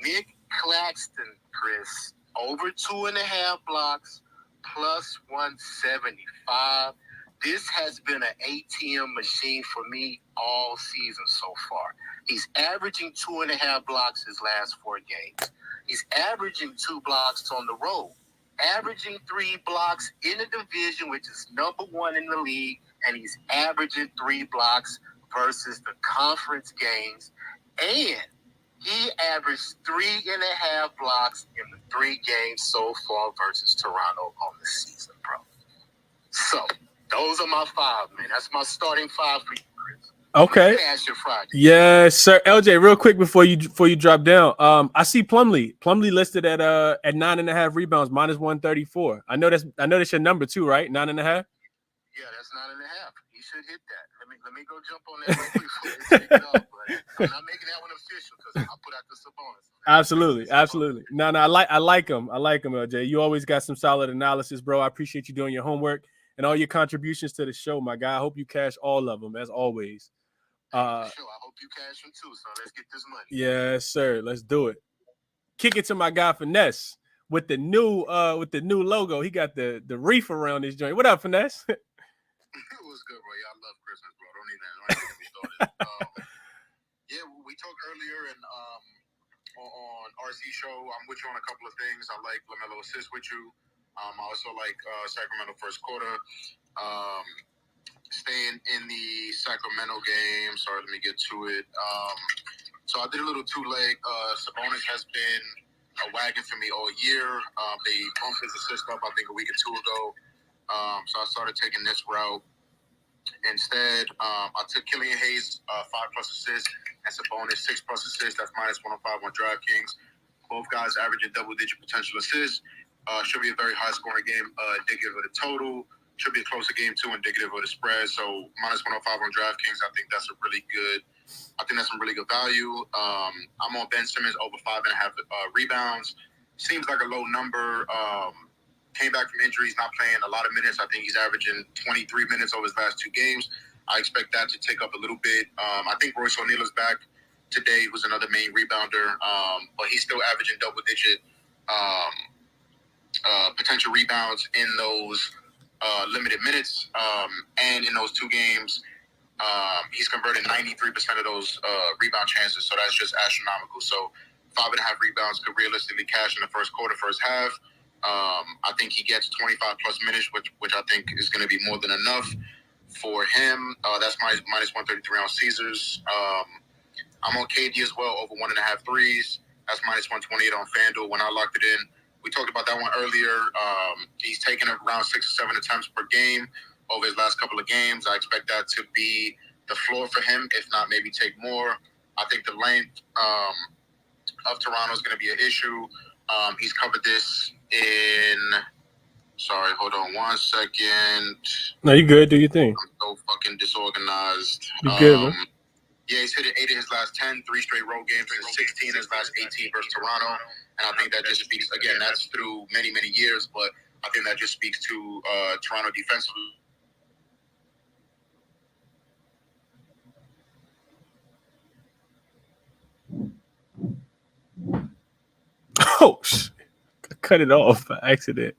Nick Claxton, Chris, over 2.5 blocks, plus 175. This has been an ATM machine for me all season so far. He's averaging 2.5 blocks his last 4 games. He's averaging 2 blocks on the road, averaging 3 blocks in the division, which is number 1 in the league, and he's averaging 3 blocks versus the conference games. And he averaged 3.5 blocks in the 3 games so far versus Toronto on the season, bro. So those are my 5, man. That's my starting 5 for you, Chris. Okay. Yes, sir. LJ, real quick before you drop down. I see Plumlee listed at 9.5 rebounds, minus 134. I know that's your number too, right? 9.5. Yeah, that's 9.5. He should hit that. Let me go jump on that real quick before they take it off. But I'm not making that one official because I put out the Sabonis. Absolutely. No, I like him. I like him, LJ. You always got some solid analysis, bro. I appreciate you doing your homework and all your contributions to the show, my guy. I hope you cash all of them as always. For sure. I hope you cash them too. So let's get this money. Yes, sir. Let's do it. Kick it to my guy Finesse with the new logo. He got the reef around his joint. What up, Finesse? It was good, bro. Yeah, I love Christmas, bro. Don't even get me started. Yeah, we talked earlier and on RC show. I'm with you on a couple of things. I like LaMelo assist with you. I also like Sacramento first quarter. Staying in the Sacramento game. Sorry, let me get to it. So I did a little 2-leg. Sabonis has been a wagon for me all year. They bumped his assist up, I think, a week or 2 ago. So I started taking this route. Instead, I took Killian Hayes, 5+ assists, and Sabonis, 6+ assists. That's minus 105 on DraftKings. Both guys averaging double-digit potential assists. Should be a very high-scoring game, indicative of the total. Should be a closer game too, indicative of the spread. So minus 105 on DraftKings, I think that's some really good value. I'm on Ben Simmons over 5.5 rebounds. Seems like a low number. came back from injuries, not playing a lot of minutes. I think he's averaging 23 minutes over his last 2 games. I expect that to tick up a little bit. I think Royce O'Neal is back today, who's another main rebounder, but he's still averaging double-digit potential rebounds in those limited minutes. And in those 2 games, he's converted 93% of those rebound chances, so that's just astronomical. So 5.5 rebounds could realistically cash in the first quarter, first half. I think he gets 25 plus minutes, which I think is going to be more than enough for him. That's minus 133 on Caesars. I'm on KD as well, over 1.5 threes. That's minus 128 on FanDuel when I locked it in. We talked about that one earlier. He's taken around 6 or 7 attempts per game over his last couple of games. I expect that to be the floor for him, if not maybe take more. I think the length of Toronto is going to be an issue. He's covered this in... Sorry, hold on 1 second. No, you good. Do your thing. I'm so fucking disorganized. You good, bro? Yeah, he's hit 8 of his last 10, 3 straight road games, and 16 in his last 18 versus Toronto. And I think that just speaks, again, that's through many, many years, but I think that just speaks to Toronto defensively. Oh, I cut it off by accident.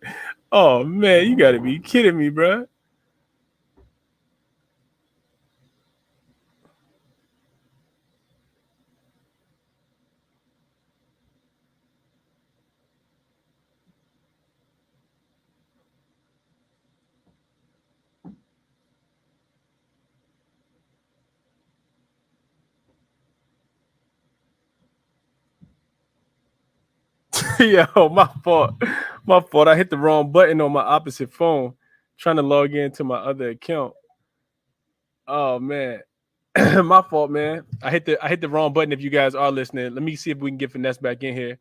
Oh, man, you got to be kidding me, bro. Yo, my fault. My fault. I hit the wrong button on my opposite phone trying to log into my other account. Oh, man. My fault, man. I hit the wrong button if you guys are listening. Let me see if we can get Finesse back in here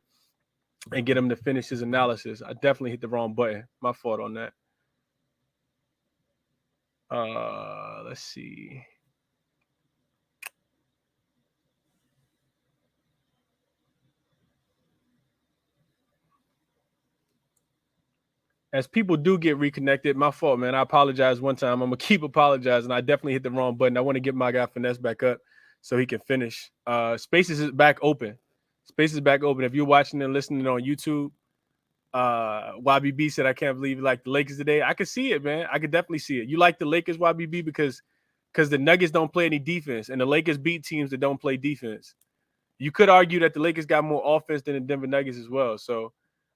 and get him to finish his analysis. I definitely hit the wrong button. My fault on that. Let's see. As people do get reconnected, my fault, man. I apologize one time. I'm gonna keep apologizing. I definitely hit the wrong button. I want to get my guy Finesse back up so he can finish. Spaces is back open. Spaces back open. If you're watching and listening on YouTube, YBB said, I can't believe you like the Lakers today. I could see it, man. I could definitely see it. You like the Lakers, YBB, because the Nuggets don't play any defense, and the Lakers beat teams that don't play defense. You could argue that the Lakers got more offense than the Denver Nuggets as well. So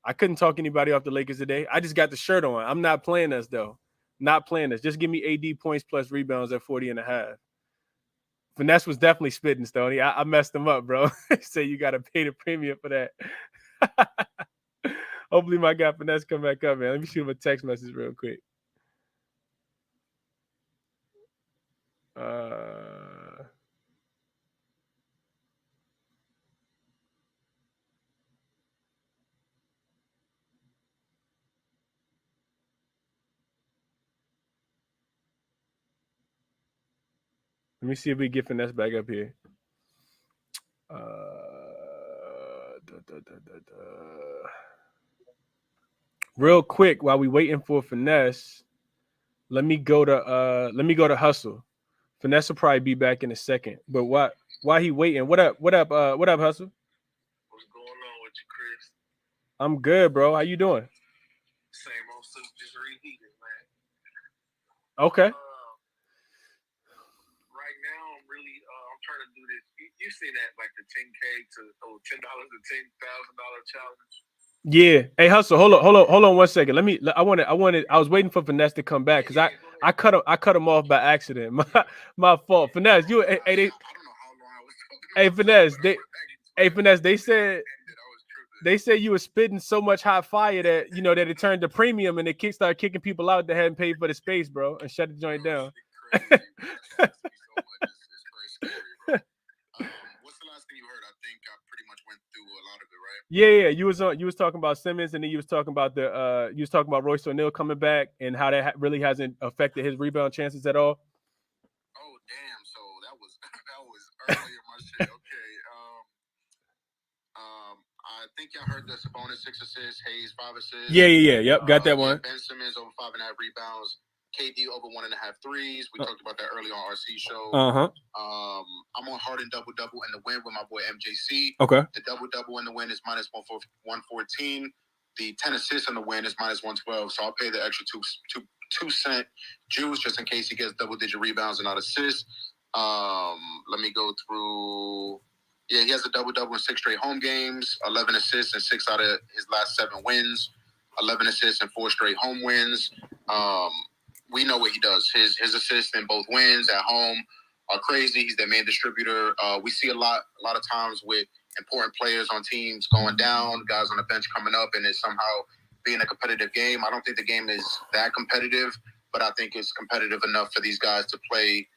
I couldn't talk anybody off the Lakers today. I just got the shirt on. I'm not playing us, though. Not playing us. Just give me AD points plus rebounds at 40.5. Finesse was definitely spitting, Stoney. I messed him up, bro. Say you got to pay the premium for that. Hopefully my guy Finesse come back up, man. Let me shoot him a text message real quick. Let me see if we get Finesse back up here. Real quick, while we waiting for Finesse, let me go to Hustle. Finesse will probably be back in a second. But why he waiting? What up, Hustle? What's going on with you, Chris? I'm good, bro. How you doing? Same old stuff, just reheated, man. Okay. Right now, I'm trying to do this. You seen that, like the $10K to $10 to $10,000 challenge? Yeah. Hey, Hustle, hold on 1 second. I was waiting for Finesse to come back because I cut him off by accident. My fault. Finesse, I don't know how long I was talking. Hey, Finesse, they said you were spitting so much hot fire that that it turned to premium and it started kicking people out that hadn't paid for the space, bro, and shut the joint down. It's crazy, bro. It's crazy, bro. What's the last thing you heard? I think I pretty much went through a lot of it, right? Yeah. You was talking about Simmons, and then you was talking about Royce O'Neal coming back and how that really hasn't affected his rebound chances at all. Oh damn! So that was earlier my shit. Okay. I think y'all heard the Sabonis 6 assists, Hayes 5 assists. Yeah. Yep, got that one. Ben Simmons over 5.5 rebounds. KD over 1.5 threes. We talked about that earlier on RC show. I'm on Harden double-double in the win with my boy MJC. Okay. The double-double in the win is minus 114. The 10 assists in the win is minus 112. So I'll pay the extra two cent juice just in case he gets double-digit rebounds and not assists. Let me go through. Yeah, he has a double-double in 6 straight home games, 11 assists in 6 out of his last 7 wins, 11 assists in 4 straight home wins. We know what he does. His assists in both wins at home are crazy. He's their main distributor. We see a lot of times with important players on teams going down, guys on the bench coming up, and it's somehow being a competitive game. I don't think the game is that competitive, but I think it's competitive enough for these guys to play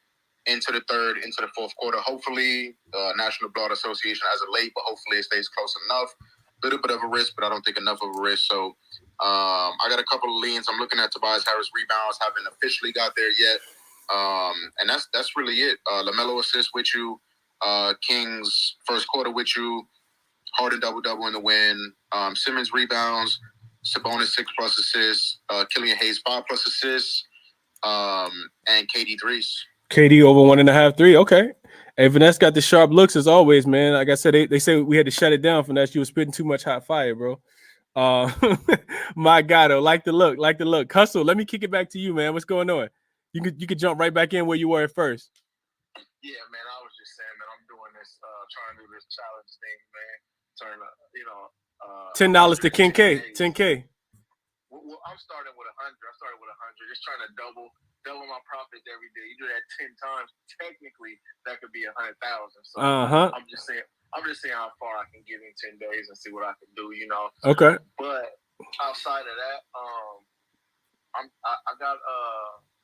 into the third, into the fourth quarter. Hopefully, National Blood Association has it late, but hopefully it stays close enough. A little bit of a risk, but I don't think enough of a risk. So I got a couple of leans. I'm looking at Tobias Harris rebounds. Haven't officially got there yet. And that's really it. LaMelo assists with you. Kings first quarter with you. Harden double-double in the win. Simmons rebounds. Sabonis 6+ assists. Killian Hayes 5+ assists. And KD threes. KD over 1.5 3. Okay. Hey, Vanessa got the sharp looks as always, man. Like I said, they say we had to shut it down from that. You were spitting too much hot fire, bro. My God, like the look. Hustle, let me kick it back to you, man. What's going on? You could jump right back in where you were at first. Yeah, man. I was just saying, man. I'm doing this, trying to do this challenge thing, man. $10 to 10K. 10K. Well, I'm starting with 100. I started with 100. Just trying to double my profits every day. You do that 10 times. Technically, that could be 100,000. So I'm just saying how far I can get in 10 days and see what I can do. Okay. But outside of that, I got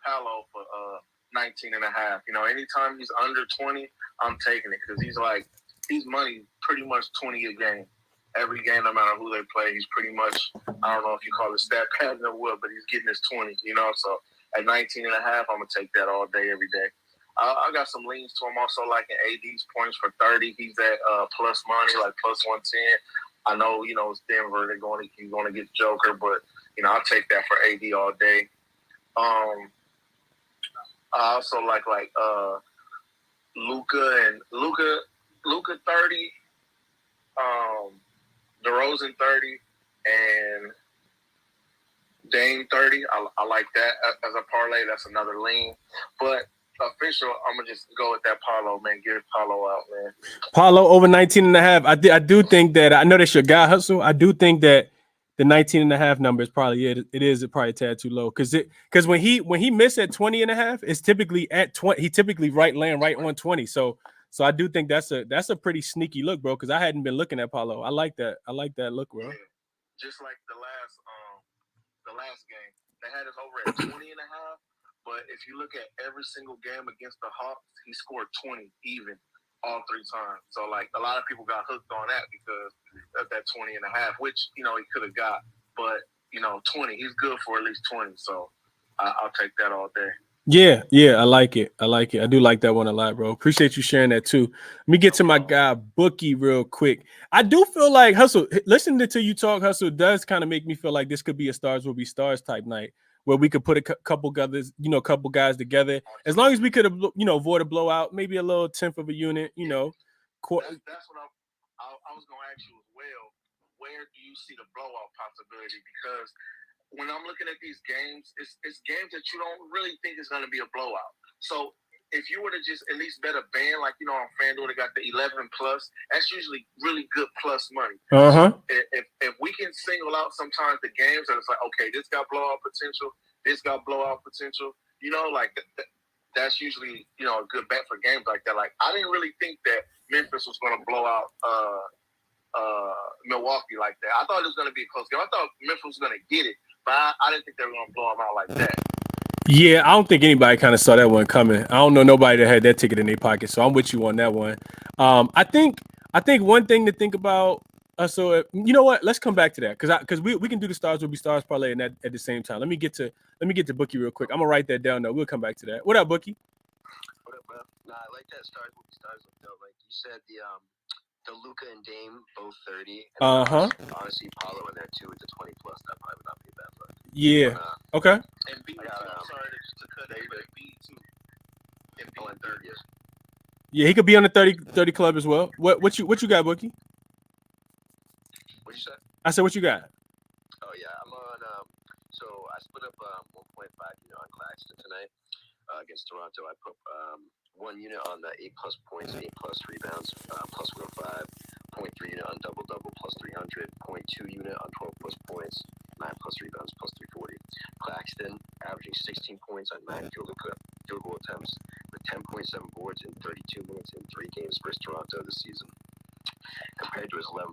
Paolo for 19.5. Anytime he's under 20, I'm taking it because he's money pretty much 20 a game. Every game, no matter who they play, he's pretty much, I don't know if you call it stat pattern or what, but he's getting his 20, So at 19.5, I'm going to take that all day, every day. I got some leans to him also, like in AD's points for 30. He's at plus money, like plus 110. I know, it's Denver. He's going to get Joker, but, I'll take that for AD all day. I also like Luka 30. DeRozan 30 and Dame 30. I like that as a parlay. That's another lean. But official, I'm gonna just go with that Paolo, man. Get Paolo out, man. Paolo over 19.5. I do think that, I know that's your guy, Hustle. I do think that the 19.5 number is probably it. It is probably a tad too low because when he missed at 20.5, it's typically at 20. He typically land right on 20. So I do think that's a pretty sneaky look, bro. Because I hadn't been looking at Paolo. I like that. I like that look, bro. Yeah. Just like the last game, they had us over at 20.5. But if you look at every single game against the Hawks, he scored 20 even all 3 times. So a lot of people got hooked on that because of that 20.5, which he could have got. But 20, he's good for at least 20. So I'll take that all day. Yeah, I like it. I do like that one a lot, bro. Appreciate you sharing that too. Let me get to my guy Bookie real quick. I do feel like Hustle, listening to you talk, Hustle does kind of make me feel like this could be a Stars Will Be Stars type night where we could put a couple guys together. As long as we could, avoid a blowout, maybe a little tenth of a unit, That's what I was going to ask you as well. Where do you see the blowout possibility? Because when I'm looking at these games, it's games that you don't really think is going to be a blowout. So if you were to just at least bet a band, like, on FanDuel, they got the 11+, that's usually really good plus money. So if we can single out sometimes the games that it's like, okay, this got blowout potential, this got blowout potential, that's usually, a good bet for games like that. Like, I didn't really think that Memphis was going to blow out Milwaukee like that. I thought it was going to be a close game. I thought Memphis was going to get it, but I didn't think they were going to blow them out like that. Yeah, I don't think anybody kind of saw that one coming. I don't know nobody that had that ticket in their pocket, so I'm with you on that one. I think one thing to think about. So you know what? Let's come back to that because we can do the Stars Will Be Stars parlay and that at the same time. Let me get to Bookie real quick. I'm gonna write that down though. We'll come back to that. What up, Bookie? What up, bro? Nah, I like that Stars Will Be Stars look though. Like you said, the Luka and Dame both 30. Uh-huh. Honestly, Paulo in there too with the 20 plus. That probably would not be a bad look. Yeah. Okay. And B, I'm sorry to cut it, but B too. And B in 30. Yeah, he could be on the 30 club as well. What you got, Bookie? What you say? I said, what you got? Oh yeah, I'm on. So I split up 1.5 on Claxton tonight against Toronto. I put 1 unit on the 8+ points, 8+ rebounds, plus 105. 0.3 unit on double plus 300. 0.2 unit on 12+ points, 9+ rebounds, plus 340. Claxton averaging 16 points on 9 field goal attempts with 10.7 boards in 32 minutes in 3 games versus Toronto this season, compared to his 11.7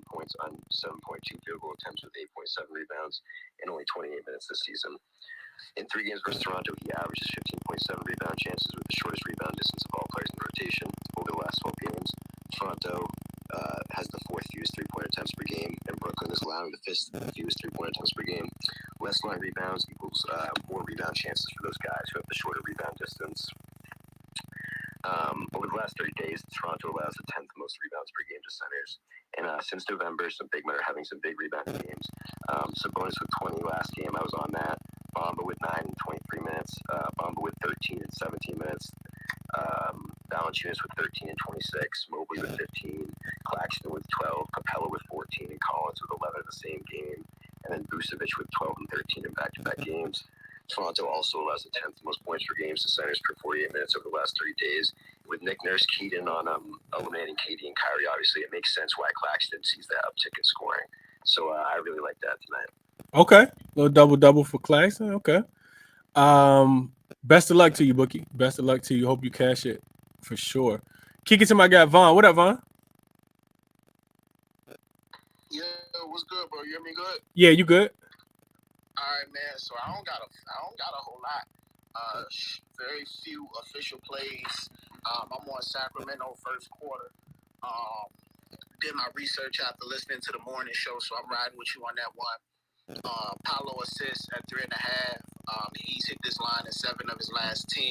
points on 7.2 field goal attempts with 8.7 rebounds in only 28 minutes this season. In 3 games versus Toronto, he averages 15.7 rebound chances with the shortest rebound distance of all players in the rotation. Over the last 12 games, Toronto has the 4th fewest 3-point attempts per game, and Brooklyn is allowing the 5th fewest 3-point attempts per game. Less line rebounds equals more rebound chances for those guys who have the shorter rebound distance. Over the last 30 days, Toronto allows the 10th most rebounds per game to centers. And since November, some big men are having some big rebounding games. Sabonis with 20 last game, I was on that. Bamba with 9 and 23 minutes. Bamba with 13 and 17 minutes. Valanciunas with 13 and 26. Mobley with 15. Claxton with 12. Capella with 14. And Collins with 11 in the same game. And then Vucevic with 12 and 13 in back-to-back games. Toronto also allows the 10th most points per game to centers per 48 minutes over the last 30 days. With Nick Nurse keyed in on eliminating KD and Kyrie, obviously, it makes sense why Claxton sees that uptick in scoring. So I really like that tonight. Okay. A little double for Claxton. Okay. Best of luck to you, Bookie. Best of luck to you. Hope you cash it for sure. Kick it to my guy, Vaughn. What up, Vaughn? Yeah, what's good, bro? You hear me good? Yeah, you good? All right, man. So I don't got a whole lot. Very few official plays. I'm on Sacramento first quarter. Did my research after listening to the morning show, so I'm riding with you on that one. Paolo assists at 3.5. He's hit this line in 7 of his last 10.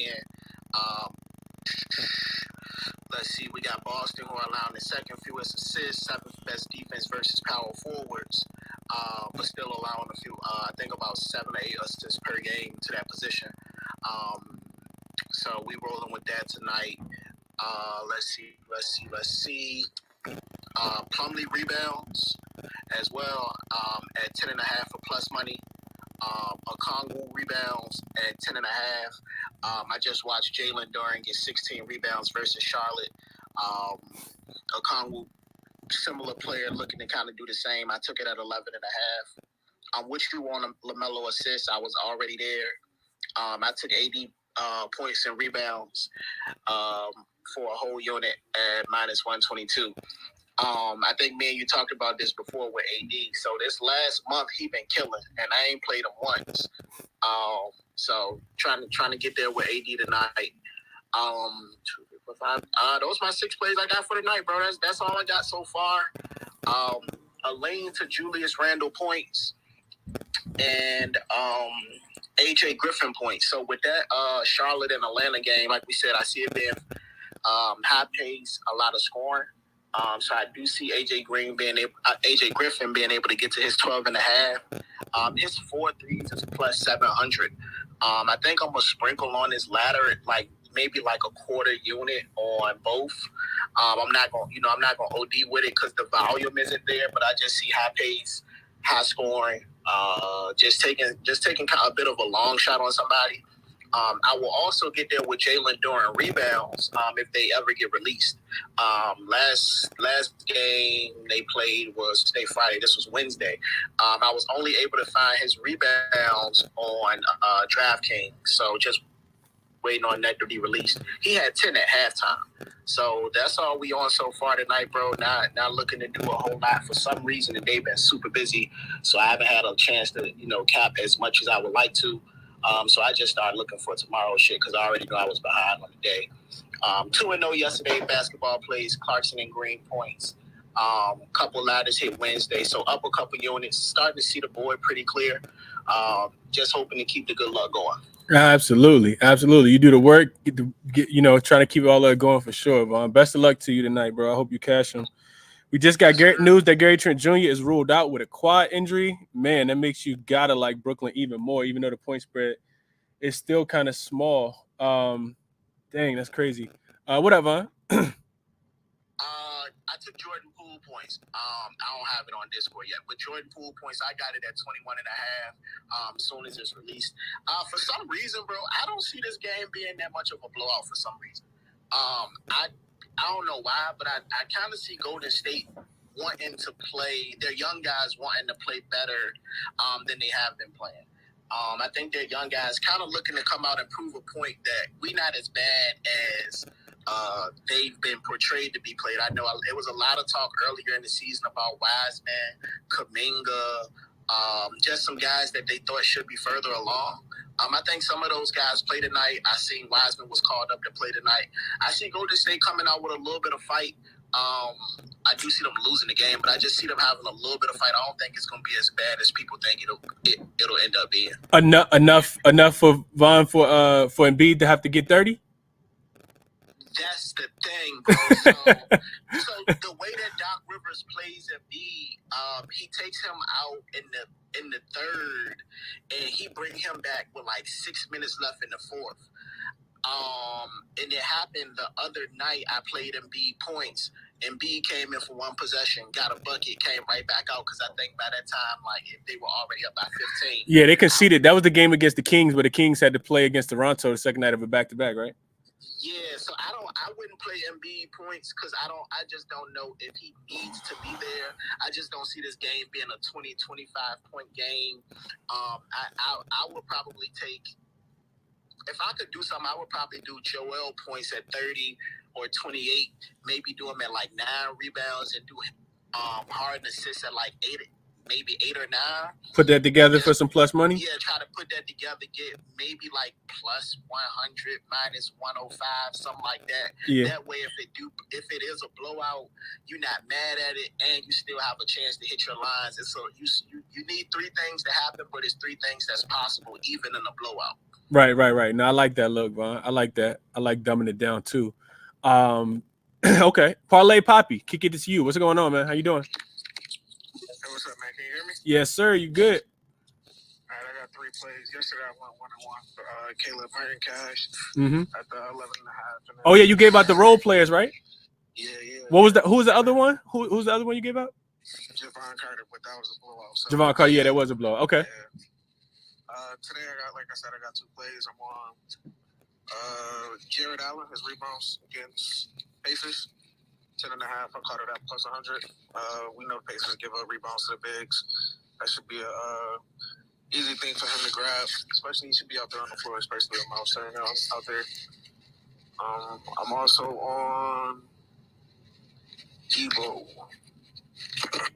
Let's see, we got Boston who are allowing the 2nd fewest assists, 7th best defense versus power forwards, but still allowing a few, I think about 7 or 8 assists per game to that position. So we rolling with that tonight. Let's see. Plumlee rebounds as well at 10.5 for plus money. Okongwu rebounds at 10.5. I just watched Jalen Duren get 16 rebounds versus Charlotte. Okongwu, similar player, looking to kind of do the same. I took it at 11.5. I'm with you on a LaMelo assist. I was already there. I took 80 points and rebounds for a whole unit at minus 122. I think me and you talked about this before with AD. So this last month he been killing, and I ain't played him once. So trying to get there with AD tonight. 2, 4, 5. Those are my 6 plays I got for tonight, bro. That's all I got so far. A lane to Julius Randle points and AJ Griffin points. So with that Charlotte and Atlanta game, like we said, I see it being high pace, a lot of scoring. So I do see AJ Griffin being able to get to his 12.5. His 4 threes is plus 700. I think I'm gonna sprinkle on his ladder, maybe like a quarter unit on both. I'm not gonna OD with it because the volume isn't there, but I just see high pace, high scoring. Just taking kind of a bit of a long shot on somebody. I will also get there with Jalen Duren rebounds if they ever get released. Last game they played was today Friday. This was Wednesday. I was only able to find his rebounds on DraftKings, so just waiting on that to be released. He had 10 at halftime. So that's all we on so far tonight, bro. Not looking to do a whole lot. For some reason, they've been super busy, so I haven't had a chance to, cap as much as I would like to. So I just started looking for tomorrow's shit because I already knew I was behind on the day. 2-0 yesterday, basketball plays, Clarkson and Green points. Couple ladders hit Wednesday, so up a couple units. Starting to see the board pretty clear. Just hoping to keep the good luck going. Absolutely. You do the work, trying to keep all that going for sure, Vaughn. Best of luck to you tonight, bro. I hope you cash them. We just got news that Gary Trent Jr. is ruled out with a quad injury. Man, that makes you gotta like Brooklyn even more, even though the point spread is still kind of small. Dang, that's crazy. What up, Von? I took Jordan Poole points. I don't have it on Discord yet, but Jordan Poole points, I got it at 21.5 as soon as it's released. For some reason, bro, I don't see this game being that much of a blowout for some reason. I don't know why, but I kind of see Golden State wanting to play, their young guys wanting to play better than they have been playing. I think their young guys kind of looking to come out and prove a point that we not as bad as they've been portrayed to be played. I know it was a lot of talk earlier in the season about Wiseman, Kuminga, just some guys that they thought should be further along. I think some of those guys play tonight. I seen Wiseman was called up to play tonight. I see Golden State coming out with a little bit of fight. I do see them losing the game, but I just see them having a little bit of fight. I don't think it's going to be as bad as people think it'll end up being. Enough for Von for Embiid to have to get 30. That's the thing, bro. So the way that Doc Rivers plays Embiid, he takes him out in the third, and he bring him back with like 6 minutes left in the fourth. And it happened the other night. I played Embiid points. Embiid came in for one possession, got a bucket, came right back out because I think by that time, like, if they were already up by 15. Yeah, they conceded. That was the game against the Kings, where the Kings had to play against Toronto the second night of a back-to-back, right? Yeah, so I wouldn't play Embiid points because I just don't know if he needs to be there. I just don't see this game being a 20, 25-point game. I would probably take, if I could do something, I would probably do Joel points at 30 or 28, maybe do him at like 9 rebounds and do Harden assists at like 8, maybe 8 or 9. Put that together for some plus money? Yeah, try to put that together, get maybe like plus 100, minus 105, something like that. Yeah. That way, if it is a blowout, you're not mad at it, and you still have a chance to hit your lines. And so you need 3 things to happen, but it's 3 things that's possible, even in a blowout. Right. No, I like that look, Von. I like that. I like dumbing it down too. Okay. Parlay Poppy, kick it to you. What's going on, man? How you doing? Hey, what's up, man? Can you hear me? Yes, sir. You good? All right, I got 3 plays. Yesterday I went 1-1 for Caleb Martin Cash at the 11.5. Oh yeah, you gave out the role players, right? Yeah. What was who was the other one? Who's the other one you gave out? Javon Carter, but that was a blowout. So, Javon Carter, yeah, that was a blowout. Okay. Yeah. Today I got 2 plays. I'm on Jared Allen, his rebounds against Pacers. 10.5. I caught it at plus 100. We know Pacers give up rebounds to the bigs. That should be a easy thing for him to grab. Especially he should be out there on the floor, especially with Miles Turner out there. I'm also on Debo.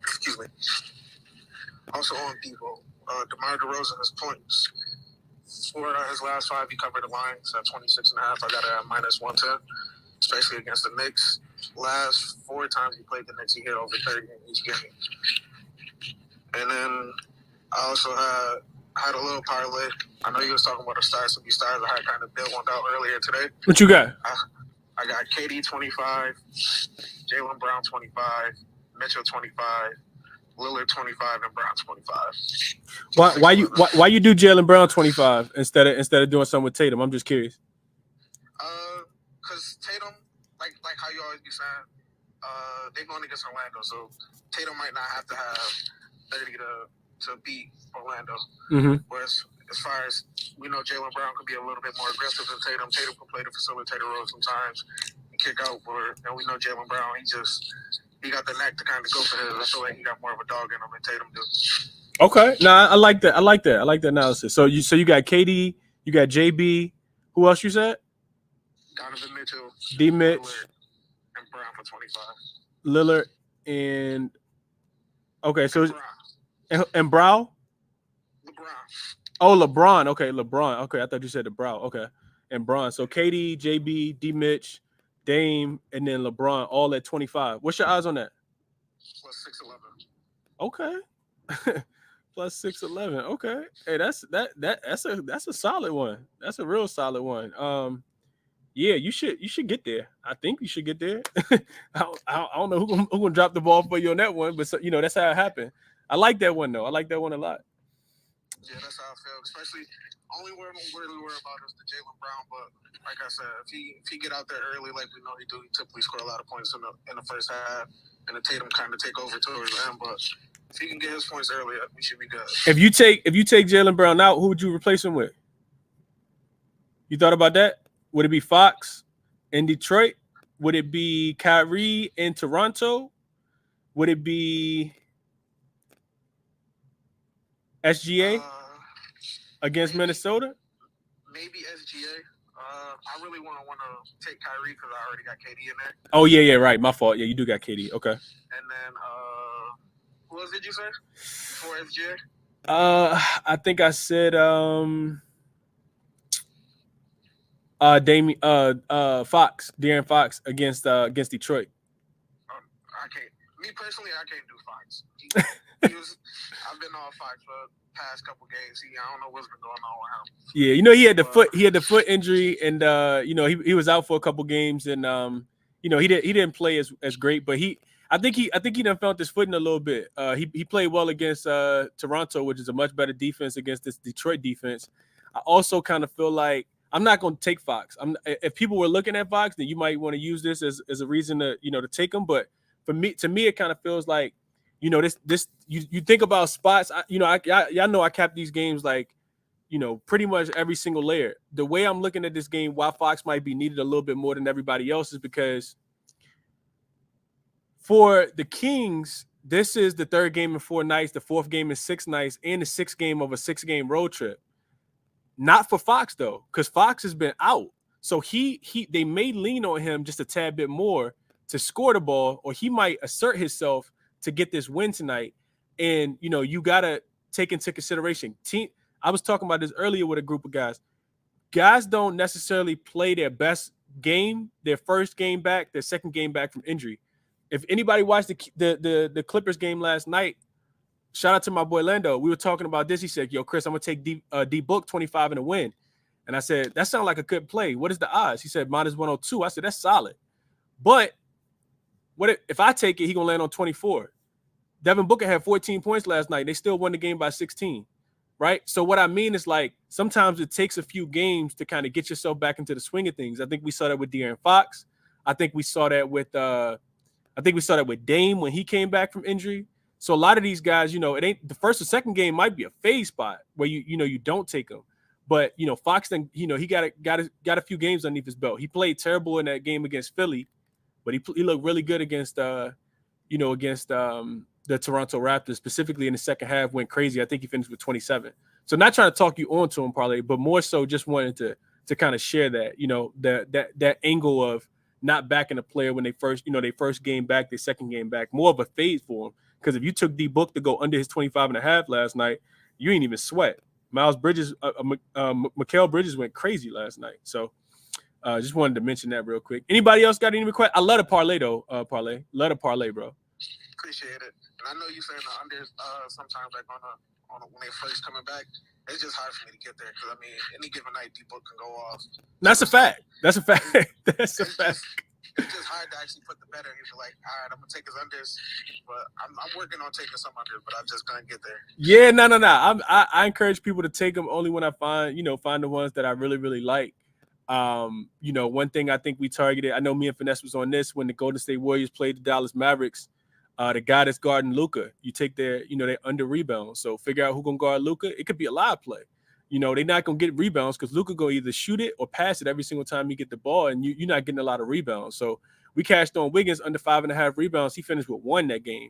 Excuse me. Also on Debo. DeMar DeRozan has points. 4 out of his last 5, he covered the lines at 26.5. I got it at minus 110, especially against the Knicks. Last 4 times he played the Knicks, he hit over 30 in each game. And then I also had a little parlay. I know you was talking about the stars to be stars. I had kind of built one out earlier today. What you got? I got KD 25, Jaylen Brown 25, Mitchell 25, Lillard 25, and Brown 25. Why you do Jaylen Brown 25 instead of doing something with Tatum? I'm just curious. Because Tatum, like how you always be saying, they're going against Orlando, so Tatum might not have to have 30 to beat Orlando. Mm-hmm. Whereas as far as we know, Jaylen Brown could be a little bit more aggressive than Tatum. Tatum can play the facilitator role sometimes and kick out, and we know Jaylen Brown, he got the knack to kind of go for his. I feel like he got more of a dog in him than Tatum do. Okay, I like that. I like the analysis. So you got KD, you got JB. Who else you said? Donovan Mitchell, D. Mitch, Lillard, and Brown for 25. Lillard and okay, so and Brown. LeBron. Oh, LeBron. Okay, LeBron. Okay, I thought you said the Brown. Okay, and Bron. So KD, JB, D. Mitch, Dame, and then LeBron, all at 25. What's your odds on that? Plus 611. Okay. Plus 611. Okay. Hey, that's a solid one. That's a real solid one. Yeah, you should get there. I think you should get there. I don't know who gonna drop the ball for you on that one, but so, that's how it happened. I like that one though. I like that one a lot. Yeah, that's how I feel. Especially, only word I'm really worried about is the Jaylen Brown. But like I said, if he get out there early, like we know he do, he typically score a lot of points in the first half, and the Tatum kind of take over towards the end. But if he can get his points early, we should be good. If you take Jaylen Brown out, who would you replace him with? You thought about that? Would it be Fox in Detroit? Would it be Kyrie in Toronto? Would it be SGA against Minnesota? Maybe SGA. I really want to take Kyrie because I already got KD in there. Oh yeah, right. My fault. Yeah, you do got KD. Okay. And then who else did you say before SGA? I think I said Fox, De'Aaron Fox against Detroit. I can't. Me personally, I can't do Fox. I've been on Fox for the past couple games. I don't know what's been going on with him. Yeah, he had the foot injury, and he was out for a couple games, and he didn't play as great, but I think he done felt his footing a little bit. He played well against Toronto, which is a much better defense against this Detroit defense. I also kind of feel like I'm not going to take Fox. If people were looking at Fox, then you might want to use this as a reason to to take him. But to me, it kind of feels like this. You think about spots. Y'all know I cap these games like pretty much every single layer. The way I'm looking at this game, why Fox might be needed a little bit more than everybody else is because for the Kings, this is the third game in 4 nights, the fourth game in 6 nights, and the 6th game of a 6-game road trip. Not for Fox though, because Fox has been out. So they may lean on him just a tad bit more to score the ball, or he might assert himself to get this win tonight. And you gotta take into consideration. I was talking about this earlier with a group of guys. Guys don't necessarily play their best game, their first game back, their second game back from injury. If anybody watched the Clippers game last night, shout out to my boy Lando. We were talking about this. He said, "Yo, Chris, I'm gonna take D Book 25 in a win." And I said, "That sounds like a good play. What is the odds?" He said, -102. I said, "That's solid." But what if I take it? He gonna land on 24. Devin Booker had 14 points last night. They still won the game by 16, right? So what I mean is like sometimes it takes a few games to kind of get yourself back into the swing of things. I think we saw that with De'Aaron Fox. I think we saw that with Dame when he came back from injury. So a lot of these guys, it ain't the first or second game might be a phase spot where you don't take them. But Fox then he got a few games underneath his belt. He played terrible in that game against Philly, but he looked really good against the Toronto Raptors, specifically in the second half, went crazy. I think he finished with 27. So not trying to talk you onto him, probably, but more so just wanted to kind of share that, that angle of not backing a player when they first game back, their second game back, more of a phase for him. Because if you took D Book to go under his 25.5 last night, you ain't even sweat. Miles Bridges, Mikal Bridges went crazy last night. So just wanted to mention that real quick. Anybody else got any requests? I love a parlay though. Love a parlay, bro. Appreciate it. And I know you saying the unders sometimes like on when they first coming back. It's just hard for me to get there because any given night D Book can go off. That's a fact. That's a fact. It's just hard to actually put the bet in. You're like, all right, I'm gonna take his unders, but I'm working on taking some unders, but I just can't get there. Yeah, no. I encourage people to take them only when I find the ones that I really, really like. One thing I think we targeted. I know me and Finesse was on this when the Golden State Warriors played the Dallas Mavericks. The guy that's guarding Luka, you take their under rebounds. So figure out who gonna guard Luka. It could be a live play. They're not gonna get rebounds because Luka gonna either shoot it or pass it every single time you get the ball, and you're not getting a lot of rebounds. So we cashed on Wiggins under 5.5 rebounds. He finished with 1 that game,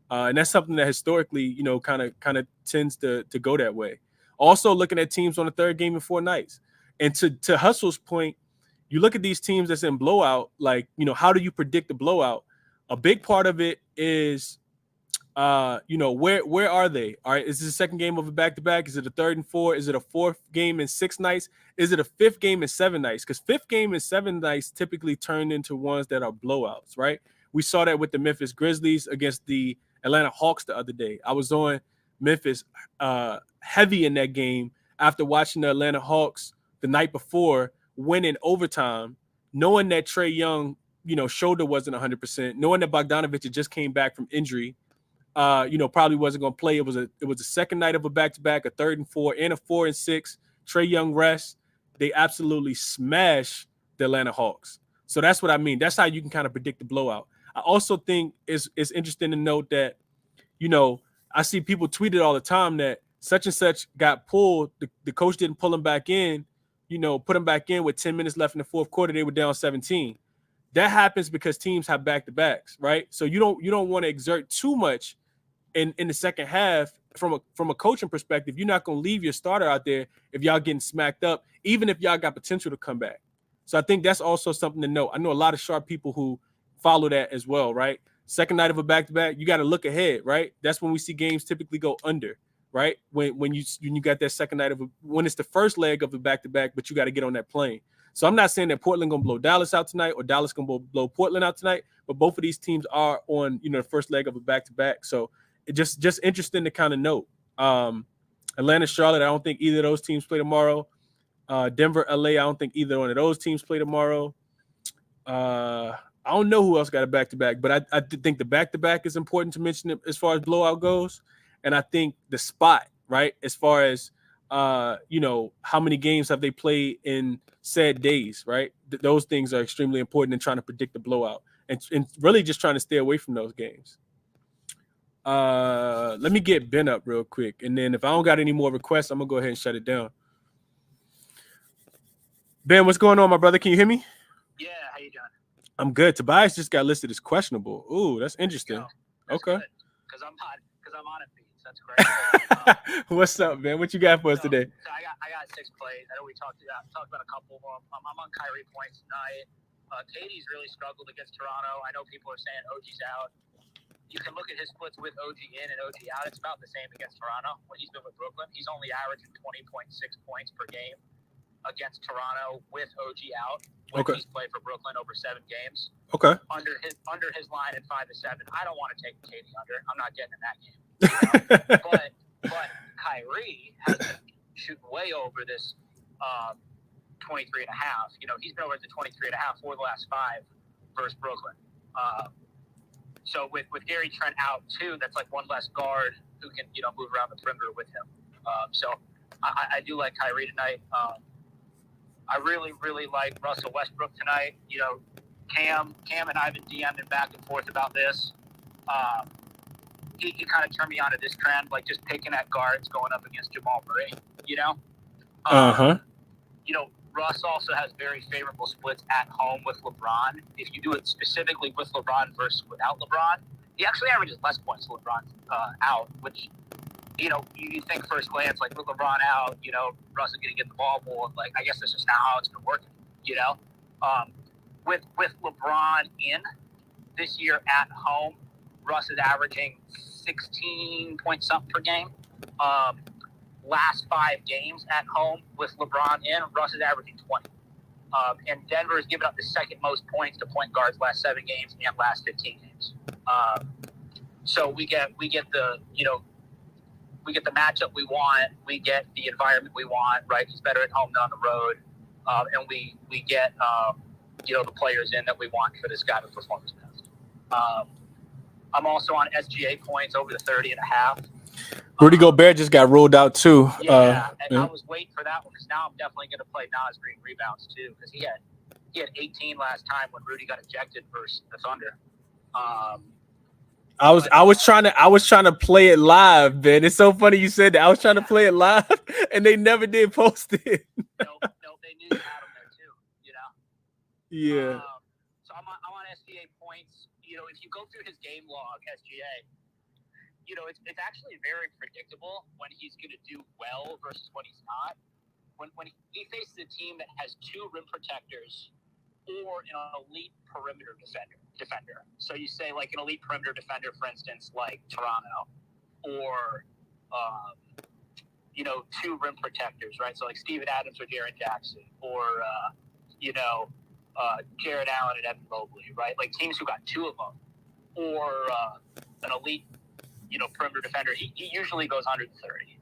and that's something that historically, kind of tends to go that way. Also, looking at teams on the third game in 4 nights, and to Hustle's point, you look at these teams that's in blowout. Like, how do you predict the blowout? A big part of it is, where are they? All right, is this a second game of a back-to-back? Is it a third and 4? Is it a 4th game in 6 nights? Is it a 5th game in 7 nights? Because 5th game and 7 nights typically turn into ones that are blowouts, right? We saw that with the Memphis Grizzlies against the Atlanta Hawks the other day. I was on Memphis heavy in that game after watching the Atlanta Hawks the night before win in overtime knowing that Trae Young, shoulder wasn't 100%, knowing that Bogdanović had just came back from injury, probably wasn't going to play. It was a second night of a back-to-back, a 3rd and 4, and a 4 and 6. Trae Young rest. They absolutely smash the Atlanta Hawks. So that's what I mean. That's how you can kind of predict the blowout. I also think it's interesting to note that, I see people tweet it all the time that such and such got pulled. The coach didn't pull him back in, put him back in with 10 minutes left in the fourth quarter. They were down 17. That happens because teams have back-to-backs, right? So you don't want to exert too much in the second half from a coaching perspective. You're not going to leave your starter out there if y'all getting smacked up, even if y'all got potential to come back. So I think that's also something to note. I know a lot of sharp people who follow that as well, right? Second night of a back-to-back, you got to look ahead, right? That's when we see games typically go under, right? When you got that second night when it's the first leg of the back-to-back, but you got to get on that plane. So I'm not saying that Portland going to blow Dallas out tonight or Dallas going to blow Portland out tonight, but both of these teams are on, the first leg of a back-to-back. So it just interesting to kind of note. Atlanta, Charlotte, I don't think either of those teams play tomorrow. Denver, LA, I don't think either one of those teams play tomorrow. I don't know who else got a back-to-back, but I think the back-to-back is important to mention as far as blowout goes. And I think the spot, right, as far as, how many games have they played in said days, right? Those things are extremely important in trying to predict the blowout and really just trying to stay away from those games. Let me get Ben up real quick. And then if I don't got any more requests, I'm going to go ahead and shut it down. Ben, what's going on, my brother? Can you hear me? Yeah, how you doing? I'm good. Tobias just got listed as questionable. Ooh, that's interesting. That's okay. Because I'm on it, beats. That's great. What's up, man? What you got for us today? So I got 6 plays. I know we talked about a couple of them. I'm on Kyrie points tonight. Katie's really struggled against Toronto. I know people are saying OG's out. You can look at his splits with OG in and OG out. It's about the same against Toronto. When he's been with Brooklyn, he's only averaging 20.6 points per game against Toronto with OG out when he's played for Brooklyn over 7 games. Okay. Under his line at 5-7. I don't want to take Katie under. I'm not getting in that game. But Kyrie has been shooting way over this 23.5. He's been over the 23.5 for the last 5 versus Brooklyn. So with Gary Trent out too, that's like one less guard who can move around the perimeter with him. So I do like Kyrie tonight. I really, really like Russell Westbrook tonight. Cam and I have been DMing back and forth about this. He kind of turned me onto this trend, like just picking at guards going up against Jamal Murray. Russ also has very favorable splits at home with LeBron. If you do it specifically with LeBron versus without LeBron, he actually averages less points with LeBron out, which you think first glance, like with LeBron out, Russ is going to get the ball more. Like, I guess this is not how it's been working, With LeBron in this year at home, Russ is averaging 16 point something per game. Last 5 games at home with LeBron in, Russ is averaging 20. And Denver has given up the second most points to point guards last 7 games and last 15 games. So we get the we get the matchup we want, we get the environment we want, right? He's better at home than on the road, and we get the players in that we want for this guy to perform his best. I'm also on SGA points over the 30.5. Rudy Gobert just got rolled out too. Yeah. I was waiting for that one because now I'm definitely going to play Nas Green rebounds too because he had 18 last time when Rudy got ejected versus the Thunder. I was trying to play it live, Ben. It's so funny you said that. I was trying to play it live, and they never did post it. No, they knew you had him there too. Yeah. So I'm on SGA points. If you go through his game log, SGA, it's actually very predictable when he's going to do well versus when he's not. When he faces a team that has 2 rim protectors or an elite perimeter defender. So you say like an elite perimeter defender, for instance, like Toronto, or 2 rim protectors, right? So like Steven Adams or Jaren Jackson, or Jared Allen and Evan Mobley, right? Like teams who got 2 of them, or an elite perimeter defender. He usually goes under the 30.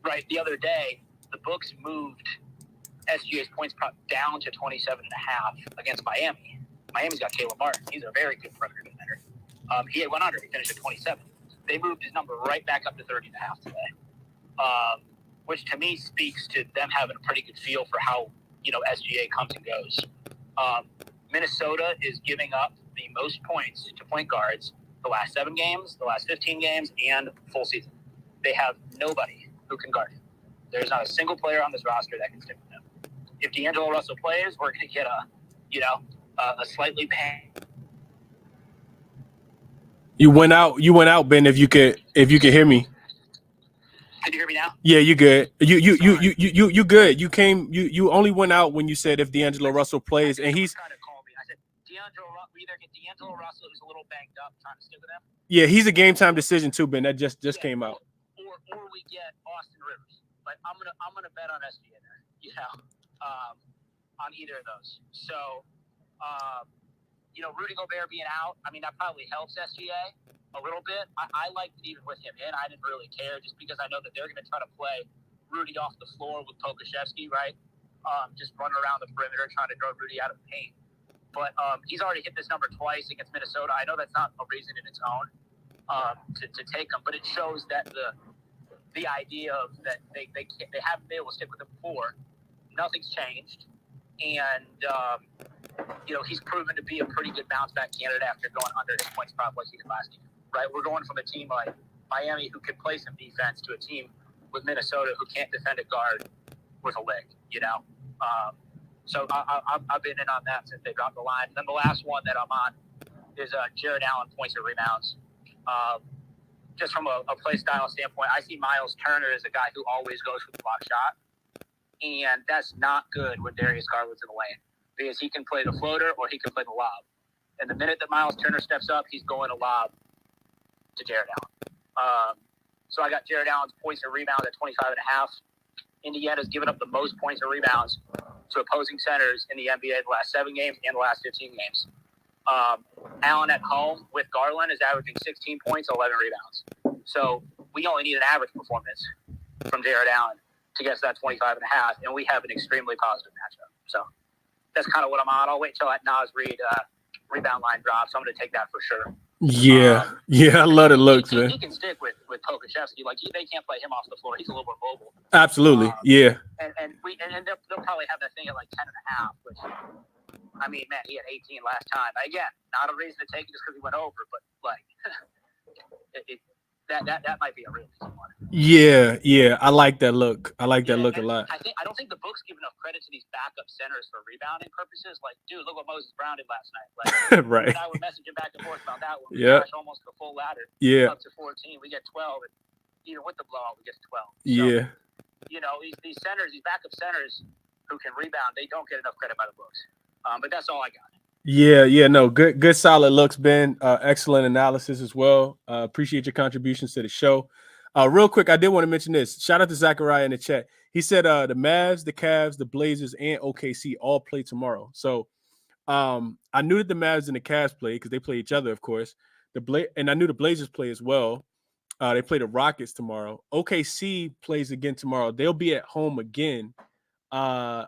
Right. The other day, the books moved SGA's points prop down to 27.5 against Miami. Miami's got Caleb Martin. He's a very good perimeter defender. He had went under. He finished at 27. They moved his number right back up to 30.5 today, which to me speaks to them having a pretty good feel for how SGA comes and goes. Minnesota is giving up the most points to point guards the last 7 games, the last 15 games, and full season. They have nobody who can guard him. There's not a single player on this roster that can stick with him. If D'Angelo Russell plays, we're going to get a slightly pain. You went out, Ben. If you could hear me. Can you hear me now? Yeah, you good. You good. You only went out when you said if D'Angelo Russell plays, and he's trying to call me. I said we either get D'Angelo Russell, who's a little banged up, trying to stick with him. Yeah, he's a game time decision too, Ben. That just came out. Or we get Austin Rivers. But I'm gonna bet on SGA there. On either of those. So, Rudy Gobert being out, I mean, that probably helps SGA a little bit. I liked it even with him in. I didn't really care just because I know that they're going to try to play Rudy off the floor with Pokusevski, right? Just running around the perimeter trying to draw Rudy out of the paint. But he's already hit this number twice against Minnesota. I know that's not a reason in its own to take him, but it shows that the idea of that they haven't been able to stick with him before. Nothing's changed. And, he's proven to be a pretty good bounce-back candidate after going under his points prop like he did last year, right? We're going from a team like Miami who can play some defense to a team with Minnesota who can't defend a guard with a leg, So I've been in on that since they dropped the line. And then the last one that I'm on is Jared Allen points and rebounds. Just from a play style standpoint, I see Miles Turner as a guy who always goes for the block shot. And that's not good when Darius Garland's in the lane because he can play the floater or he can play the lob. And the minute that Miles Turner steps up, he's going to lob to Jared Allen. So I got Jared Allen's points and rebounds at 25.5. Indiana's given up the most points and rebounds to opposing centers in the NBA the last 7 games and the last 15 games. Allen at home with Garland is averaging 16 points, 11 rebounds. So we only need an average performance from Jared Allen to get to that 25.5, and we have an extremely positive matchup. So that's kind of what I'm on. I'll wait till that Nas Reed rebound line drops. I'm going to take that for sure. Yeah, I love the looks, man. He can stick with Pokusevski. Like they can't play him off the floor. He's a little more mobile. Absolutely, yeah. And they'll probably have that thing at like 10.5, which I mean, man, he had 18 last time. Again, not a reason to take it just because he went over, but like that might be a really easy one. Yeah, I like that look. I like that look a lot. I don't think the books give enough credit to these backup centers for rebounding purposes. Like, dude, look what Moses Brown did last night. Like, right. I was messaging back and forth about that one. Yeah, almost the full ladder. Yeah, up to 14, we get 12, and even with the blowout, we get 12. So, yeah. These centers, these backup centers who can rebound, they don't get enough credit by the books. But that's all I got. Yeah, no, good solid looks, Ben. Excellent analysis as well. Appreciate your contributions to the show. Real quick, I did want to mention this. Shout out to Zachariah in the chat. He said the Mavs, the Cavs, the Blazers, and OKC all play tomorrow. So I knew that the Mavs and the Cavs play because they play each other, of course. And I knew the Blazers play as well. They play the Rockets tomorrow. OKC plays again tomorrow. They'll be at home again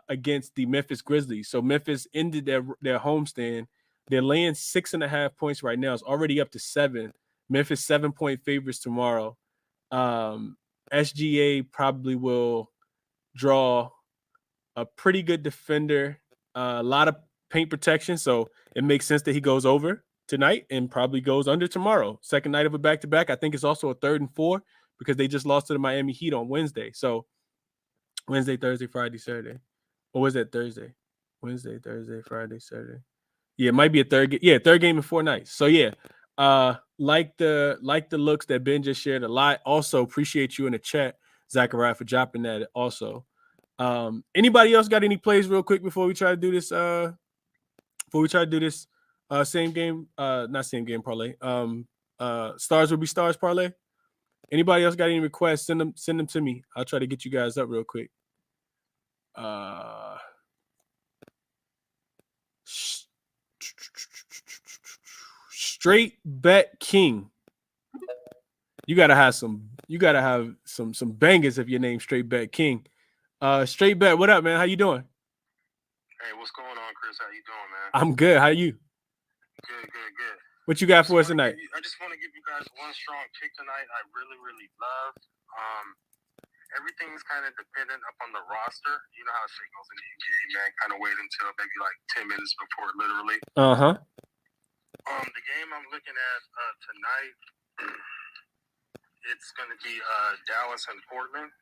against the Memphis Grizzlies. So Memphis ended their homestand. They're laying 6.5 points right now. It's already up to 7. Memphis 7-point favorites tomorrow. SGA probably will draw a pretty good defender, a lot of paint protection. So it makes sense that he goes over tonight and probably goes under tomorrow. Second night of a back-to-back. I think it's also a 3rd and 4 because they just lost to the Miami Heat on Wednesday. So Wednesday, Thursday, Friday, Saturday. Or was that Thursday? Wednesday, Thursday, Friday, Saturday. Yeah, it might be a third game in 4 nights. So yeah, like the looks that Ben just shared a lot. Also appreciate you in the chat, Zachariah, for dropping that also. Anybody else got any plays real quick before we try to do this? Same game, not same game parlay. Stars will be stars parlay. Anybody else got any requests? Send them to me. I'll try to get you guys up real quick. Straight Bet King. You gotta have some bangers if your name's Straight Bet King. Straight bet. What up, man? How you doing? Hey, what's going on, Chris? How you doing, man? I'm good. How you? Good. What you got for us tonight? I just want to give you guys one strong pick tonight. I really love. Everything's kind of dependent upon the roster. You know how shit goes in the NBA, man. Kind of wait until maybe like 10 minutes before, literally. The game I'm looking at tonight, it's going to be Dallas and Portland.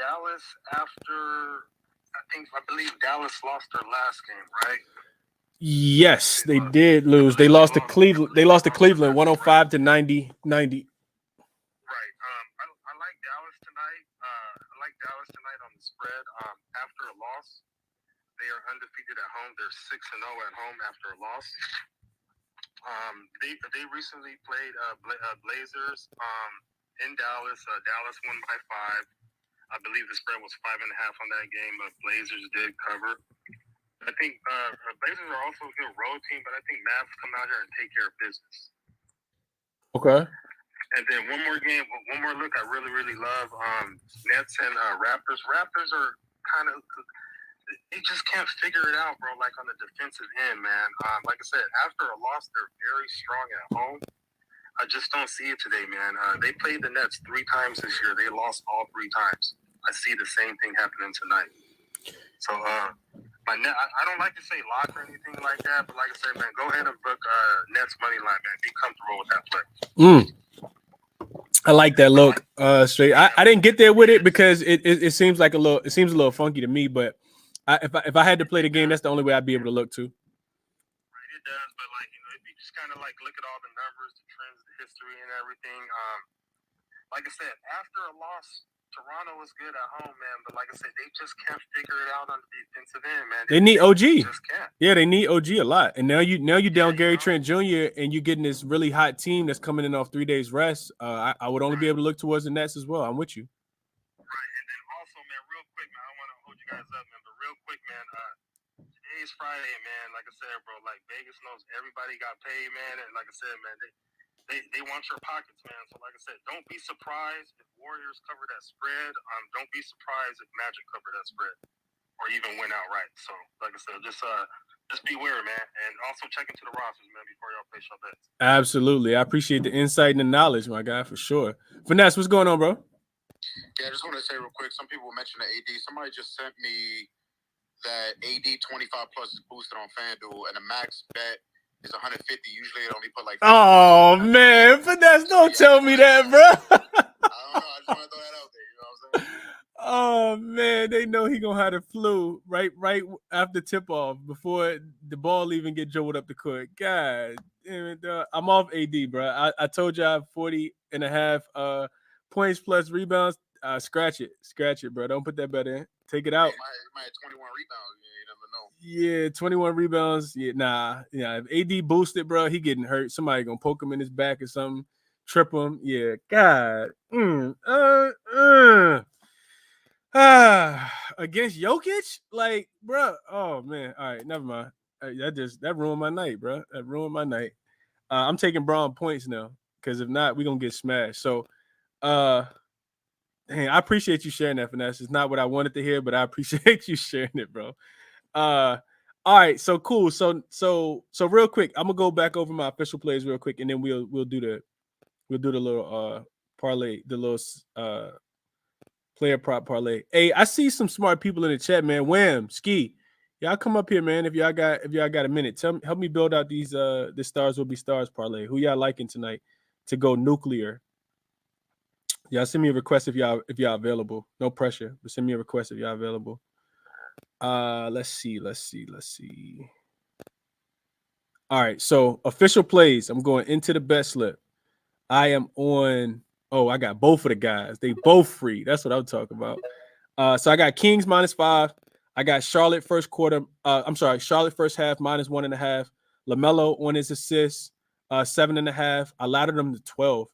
Dallas, after I believe Dallas lost their last game, right? Yes, they did lose. They lost to Cleveland. They lost to Cleveland 105 to 90. Right. I like Dallas tonight. I like Dallas tonight on the spread. After a loss, they are undefeated at home. They're 6-0 at home after a loss. They recently played Blazers in Dallas. Dallas won by 5. I believe the spread was 5.5 on that game. Blazers did cover. I think Blazers are also a good road team, but I think Mavs come out here and take care of business. Okay. And then one more look I really love. Nets and Raptors. Raptors are kind of, they just can't figure it out, bro, like on the defensive end, man. Like I said, after a loss, they're very strong at home. I just don't see it today, man. They played the Nets 3 times this year. They lost all 3 times. I see the same thing happening tonight. So, I don't like to say lock or anything like that, but like I said, man, go ahead and book Nets money line, man. Be comfortable with that play. I like that look. Straight. I didn't get there with it because it seems like a little funky to me, but if I had to play the game, that's the only way I'd be able to look to. Right, it does, but like, you know, if you just kind of like look at all the numbers, the trends, the history, and everything. Like I said, after a loss, Toronto was good at home, man. But like I said, they just can't figure it out on the defensive end, man. They need OG. They just can't. Yeah, they need OG a lot. And now you down Gary Trent Jr. and you're getting this really hot team that's coming in off 3 days rest. I would only be able to look towards the Nets as well. I'm with you. Right, and then also, man, real quick, man, I don't want to hold you guys up, man, but real quick, man, today's Friday, man. Like I said, bro, like Vegas knows everybody got paid, man. And like I said, man, they want your pockets, man. So like I said, don't be surprised if Warriors cover that spread. Don't be surprised if Magic cover that spread or even win outright. So like I said, just beware, man. And also check into the rosters, man, before y'all place your bets. Absolutely. I appreciate the insight and the knowledge, my guy, for sure. Finesse, what's going on, bro? Yeah, I just want to say real quick, some people mentioned the AD. Somebody just sent me that AD 25 plus is boosted on FanDuel, and the max bet is 150. Usually it only put like. Oh man, Finesse, don't tell me that, bro. I don't know. I just want to throw that out there. You know what I'm saying? Oh man, they know he gonna have the flu right after tip off before the ball even get dribbled up the court. God damn it, I'm off AD, bro. I told you I have 40.5 points plus rebounds. Scratch it, bro. Don't put that bet in. Take it out. He might have 21 rebounds. Yeah, you never know. Yeah, 21 rebounds. Yeah, nah. Yeah, if AD boosted, bro, he getting hurt. Somebody gonna poke him in his back or something, trip him. Yeah, God. Against Jokic, like, bro. Oh man. All right, never mind. That ruined my night, bro. That ruined my night. I'm taking Braun points now because if not, we're gonna get smashed. So, hey, I appreciate you sharing that, Finesse. It's not what I wanted to hear, but I appreciate you sharing it, bro. All right, so cool. So real quick, I'm gonna go back over my official plays real quick, and then we'll do the little parlay, the little player prop parlay. Hey, I see some smart people in the chat, man. Wham, Ski, y'all come up here, man. If y'all got a minute, help me build out these the stars will be stars parlay. Who y'all liking tonight to go nuclear? Y'all send me a request if y'all available. No pressure, but send me a request if y'all available. Let's see. All right, so official plays. I'm going into the bet slip. I am on. Oh, I got both of the guys. They both free. That's what I'm talking about. So I got Kings -5. I got Charlotte first quarter. Charlotte first half -1.5. LaMelo on his assists, 7.5. I laddered them to 12.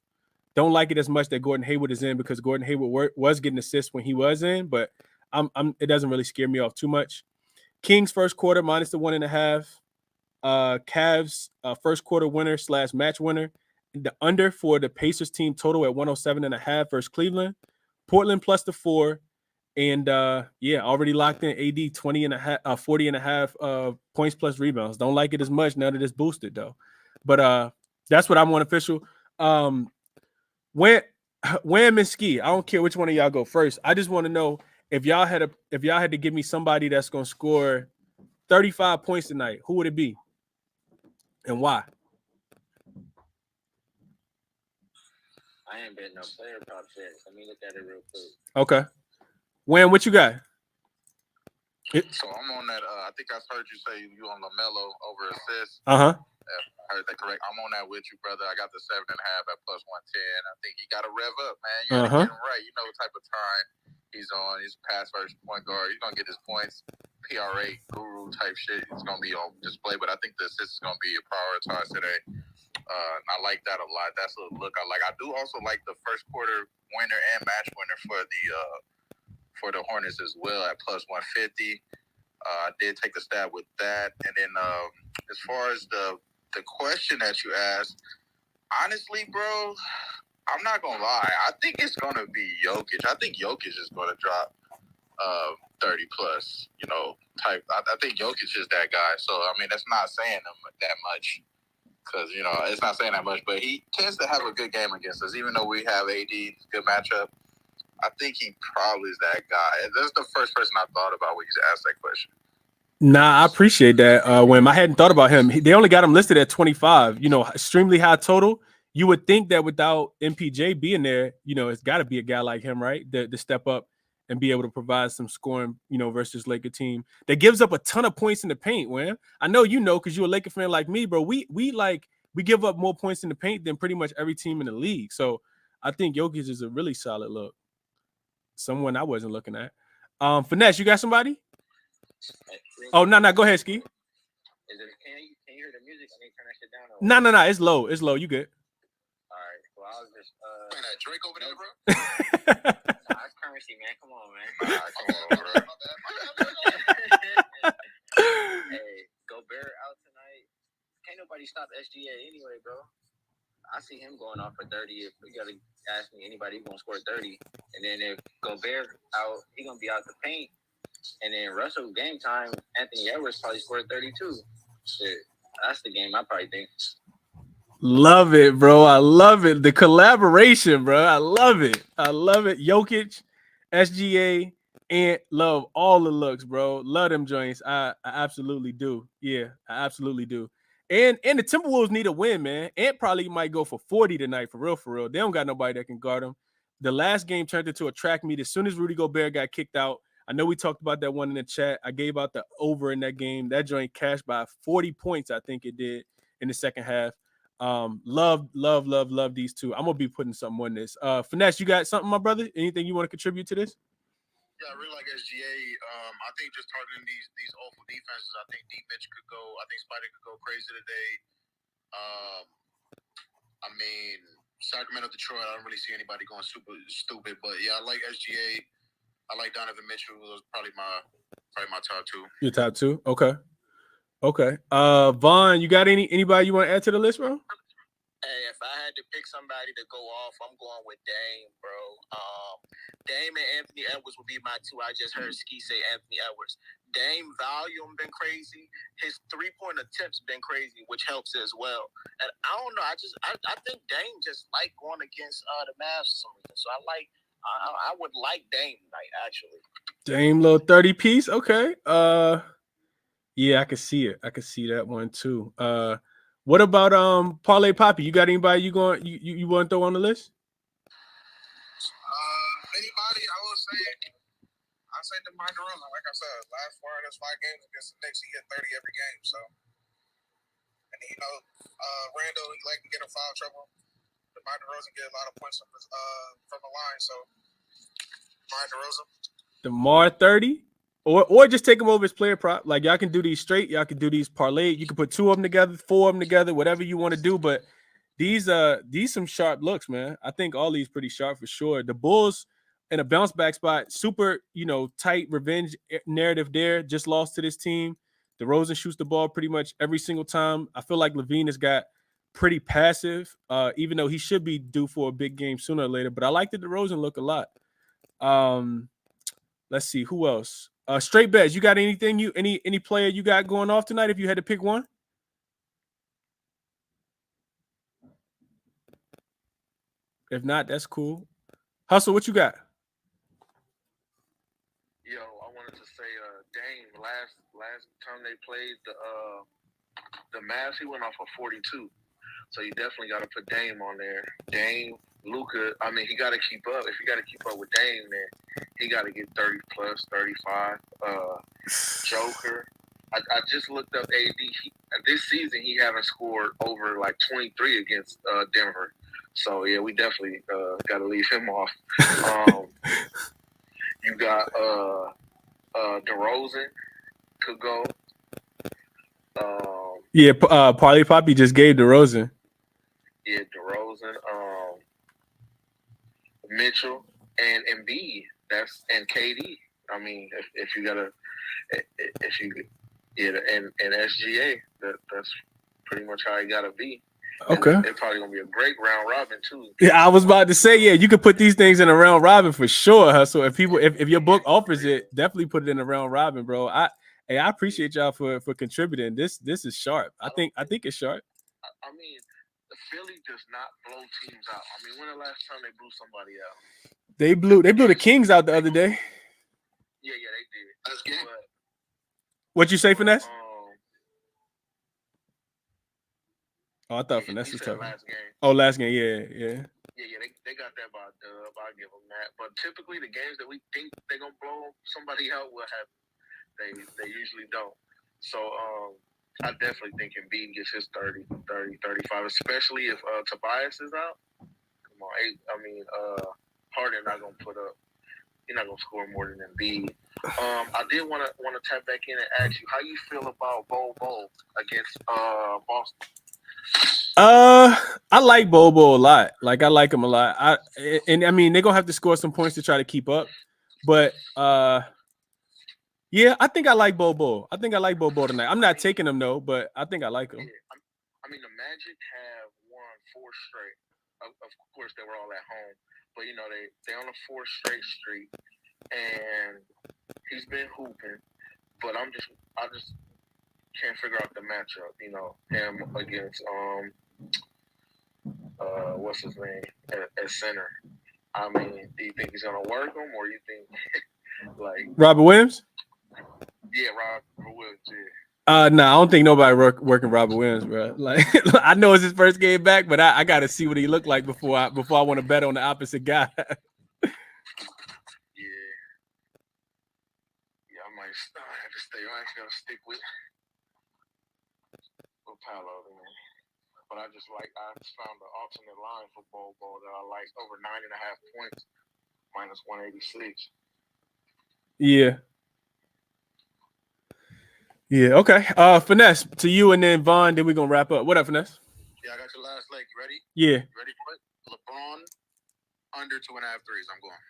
Don't like it as much that Gordon Hayward is in because Gordon Hayward was getting assists when he was in, but it doesn't really scare me off too much. Kings first quarter -1.5. Cavs first quarter winner / match winner. The under for the Pacers team total at 107.5 versus Cleveland. Portland plus the 4. And already locked in AD 40 and a half points plus rebounds. Don't like it as much now that it's boosted though. But that's what I'm on official. Wham and Ski. I don't care which one of y'all go first. I just want to know if y'all had to give me somebody that's gonna score 35 points tonight, who would it be? And why? I ain't betting no player props yet. Let me look at it real quick. Okay. Wham, what you got? So I'm on that. I think I heard you say you on LaMelo over assists. Uh-huh. I heard that correct. I'm on that with you, brother. I got the 7.5 at plus 110. I think he got to rev up, man. You got to get him right. You know what type of time he's on. He's pass first point guard. He's gonna get his points. PRA guru type shit. It's gonna be on display, but I think the assist is gonna be prioritized today. I like that a lot. That's a look I like. I do also like the first quarter winner and match winner for the Hornets as well at plus 150. I did take a stab with that. And then as far as the question that you asked, honestly, bro, I'm not going to lie. I think it's going to be Jokic. I think Jokic is going to drop 30 plus, type. I think Jokic is that guy. So, I mean, that's not saying that much because, it's not saying that much. But he tends to have a good game against us, even though we have AD, good matchup. I think he probably is that guy. That's the first person I thought about when you asked that question. Nah, I appreciate that. When I hadn't thought about him, they only got him listed at 25. Extremely high total. You would think that without MPJ being there, it's got to be a guy like him, right? To step up and be able to provide some scoring, versus Laker team that gives up a ton of points in the paint. When I know because you're a Laker fan like me, bro. We give up more points in the paint than pretty much every team in the league. So I think Jokic is a really solid look. Someone I wasn't looking at. Finesse, you got somebody? Oh, no, go ahead, Ski. Can you hear the music? I need to turn that shit down. No, it's low. It's low. You good? All right. Well, I was just Man, that Drake over there, bro. It's currency, man. Come on, man. Come on, bro. Hey, Gobert out tonight. Can't nobody stop SGA anyway, bro. I see him going off for 30. If you gotta ask me anybody who's gonna score 30, and then if Gobert out, he gonna be out the paint. And then Russell game time, Anthony Edwards probably scored 32. Shit, that's the game I probably think. Love it, bro. I love it. The collaboration, bro. I love it. Jokic, SGA, and love all the looks, bro. Love them joints. I absolutely do. Yeah, I absolutely do. And the Timberwolves need a win, man. Ant probably might go for 40 tonight, for real. They don't got nobody that can guard them. The last game turned into a track meet. As soon as Rudy Gobert got kicked out, I know we talked about that one in the chat. I gave out the over in that game. That joint cashed by 40 points, I think it did, in the second half. Love these two. I'm going to be putting something on this. Finesse, you got something, my brother? Anything you want to contribute to this? Yeah, I really like SGA. I think just targeting these awful defenses, I think D Mitch could go. I think Spider could go crazy today. I mean, Sacramento, Detroit, I don't really see anybody going super stupid. But yeah, I like SGA. I like Donovan Mitchell. Those probably my top two. Your top two? Okay. Vaughn, you got anybody you want to add to the list, bro? Hey, if I had to pick somebody to go off, I'm going with Dame, bro. Dame and Anthony Edwards would be my two. I just heard Ski say Anthony Edwards. Dame volume been crazy. His 3-point attempts been crazy, which helps as well. And I don't know. I think Dame just like going against the Mavs for some reason. So I would like Dame tonight, actually. Dame little 30 piece. Okay. Yeah, I can see it. I can see that one too. What about Parlay Poppy? You got anybody you want to throw on the list? Anybody? I'd say DeMar DeRozan. Like I said, last 4 out of 5 games against the Knicks, he hit 30 every game. So, and Randall, he like to get in foul trouble. DeMar DeRozan get a lot of points from the line. So, DeMar DeRozan. DeMar 30, or just take him over his player prop. Like y'all can do these straight. Y'all can do these parlay. You can put 2 of them together, 4 of them together, whatever you want to do. But these some sharp looks, man. I think all these pretty sharp for sure. The Bulls in a bounce back spot, super tight revenge narrative there. Just lost to this team. DeRozan shoots the ball pretty much every single time. I feel like Levine has got pretty passive, even though he should be due for a big game sooner or later. But I like the DeRozan look a lot. Let's see who else. Straight bets. You got anything? Any player you got going off tonight? If you had to pick one. If not, that's cool. Hustle, what you got? Yo, I wanted to say, Dame, last time they played the Mavs, he went off of 42. So you definitely got to put Dame on there. Dame, Luka. I mean, he got to keep up. If you got to keep up with Dame, then he got to get 30 plus, 35. Joker. I just looked up AD. This season, he haven't scored over like 23 against Denver. So yeah, we definitely got to leave him off. You got DeRozan could go. Yeah, Parlay Poppy just gave DeRozan. Yeah, DeRozan, Mitchell, and Embiid. And KD. I mean, if you gotta, and SGA. That's pretty much how it gotta be. Okay. And it's probably gonna be a great round robin too. Yeah, I was about to say, yeah, you could put these things in a round robin for sure, Hustle. If your book offers it, definitely put it in a round robin, bro. I appreciate y'all for contributing. This is sharp. I think it's sharp. I mean, the Philly does not blow teams out. I mean, when the last time they blew somebody out? They blew the Kings out the other day. Yeah, they did. That's game. What'd you say, Finesse? I thought Finesse was talking. Last game. Oh, last game, yeah. Yeah, they got that by dub. I give them that. But typically, the games that we think they're gonna blow somebody out will happen. They usually don't. So I definitely think Embiid gets his 30, 35, especially if Tobias is out. Come on, I mean, Harden not gonna put up. He's not gonna score more than Embiid. I did want to tap back in and ask you how you feel about Bol against Boston. I like Bobo a lot. Like I like him a lot. I mean they're gonna have to score some points to try to keep up. But yeah, I think I like Bobo. I think I like Bobo tonight. I'm not taking him though, but I think I like him. Yeah. I mean the Magic have won 4 straight. Of course they were all at home, but you know they on a 4 straight streak, and he's been hooping. But I just can't figure out the matchup. You know, him against what's his name at center. I mean, do you think he's gonna work him, or you think like Robert Williams? Yeah, Robert Williams. I Yeah. don't think nobody working Robert Williams, bro. Like I know it's his first game back, but I got to see what he looked like before I want to bet on the opposite guy. Yeah, I might have to stay. I'm actually gonna stick with Paolo, man. But I just found the alternate line for Bobo that I like over 9.5 points, minus 186. Yeah. Yeah, okay. Finesse, to you and then Vaughn, then we're gonna wrap up. What up, Finesse? Yeah, I got your last leg. You ready? Yeah. Ready for it? LeBron under 2.5 threes. I'm going.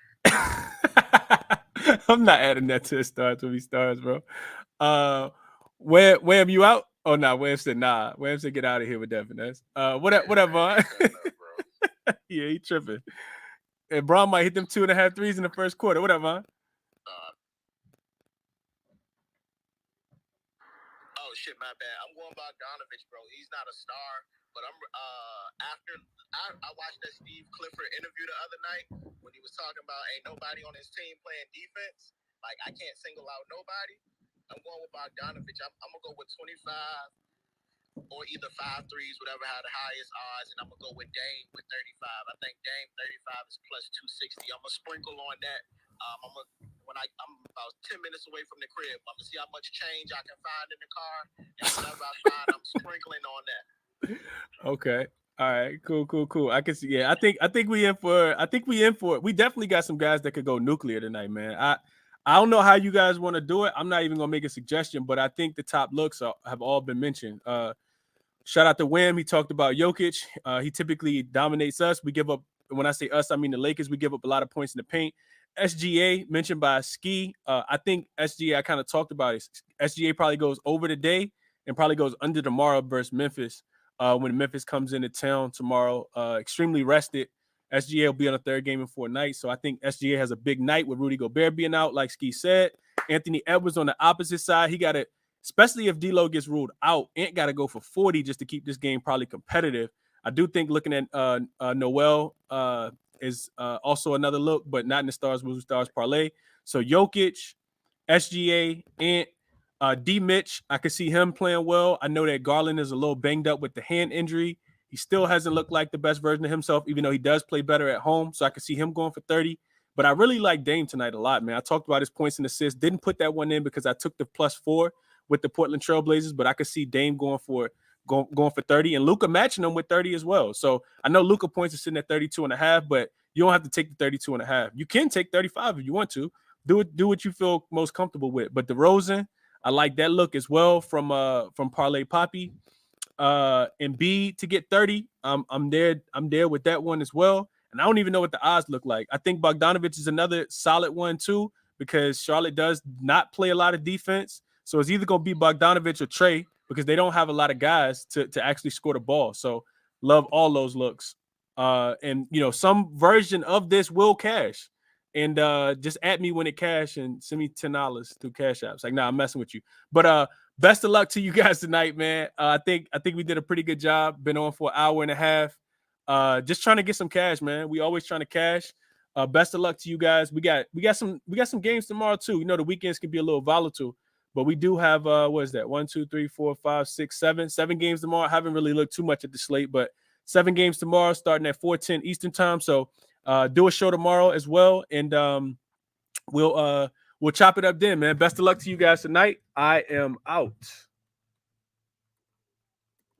I'm not adding that to the stars when he starts, bro. Wham, you out? Oh no, Wham said nah. Wham said get out of here with that, Finesse. What up, Vaughn? Yeah, he tripping. And Braun might hit them 2.5 threes in the first quarter. What up, Vaughn? Oh shit, my bad. I'm going Bogdanovich, bro. He's not a star, but I'm after I watched that Steve Clifford interview the other night when he was talking about ain't nobody on his team playing defense. Like I can't single out nobody. I'm going with Bogdanovich. I'm gonna go with 25 or either 5 threes, whatever had the highest odds, and I'm gonna go with Dame with 35. I think Dame 35 is plus 260. I'm gonna sprinkle on that. I'm about 10 minutes away from the crib. I'm gonna see how much change I can find in the car, and whatever I find, I'm sprinkling on that. Okay. All right. Cool. I can see. Yeah, I think we in for it. We definitely got some guys that could go nuclear tonight, man. I don't know how you guys want to do it. I'm not even gonna make a suggestion, but I think the top looks have all been mentioned. Shout out to Wham. He talked about Jokic. He typically dominates us. We give up. When I say us, I mean the Lakers. We give up a lot of points in the paint. SGA mentioned by Ski. I think SGA, I kind of talked about it. SGA probably goes over today and probably goes under tomorrow versus Memphis. When Memphis comes into town tomorrow, extremely rested. SGA will be on a third game in 4 nights. So I think SGA has a big night with Rudy Gobert being out, like Ski said. Anthony Edwards on the opposite side. He got to, especially if D'Lo gets ruled out, Ant got to go for 40 just to keep this game probably competitive. I do think looking at Noel is also another look, but not in the Stars Move Stars parlay. So Jokic, SGA, Ant, D. Mitch, I could see him playing well. I know that Garland is a little banged up with the hand injury. He still hasn't looked like the best version of himself, even though he does play better at home. So I could see him going for 30. But I really like Dame tonight a lot, man. I talked about his points and assists. Didn't put that one in because I took the +4 with the Portland Trailblazers, but I could see Dame going for 30 and Luka matching them with 30 as well. So I know Luka points are sitting at 32.5, but you don't have to take the 32.5. You can take 35 if you want to. Do what you feel most comfortable with. But DeRozan, I like that look as well from Parlay Poppy. Embiid to get 30. I'm there with that one as well. And I don't even know what the odds look like. I think Bogdanovich is another solid one too, because Charlotte does not play a lot of defense. So it's either going to be Bogdanovich or Trey, because they don't have a lot of guys to actually score the ball. So love all those looks. And, some version of this will cash. And just at me when it cash and send me $10 through Cash Apps. Like, nah, I'm messing with you. But best of luck to you guys tonight, man. I think we did a pretty good job. Been on for an hour and a half. Just trying to get some cash, man. We always trying to cash. Best of luck to you guys. We got some games tomorrow too. The weekends can be a little volatile. But we do have, what is that? 1, 2, 3, 4, 5, 6, 7. 7 games tomorrow. I haven't really looked too much at the slate, but 7 games tomorrow starting at 4:10 Eastern time. So do a show tomorrow as well. And we'll chop it up then, man. Best of luck to you guys tonight. I am out.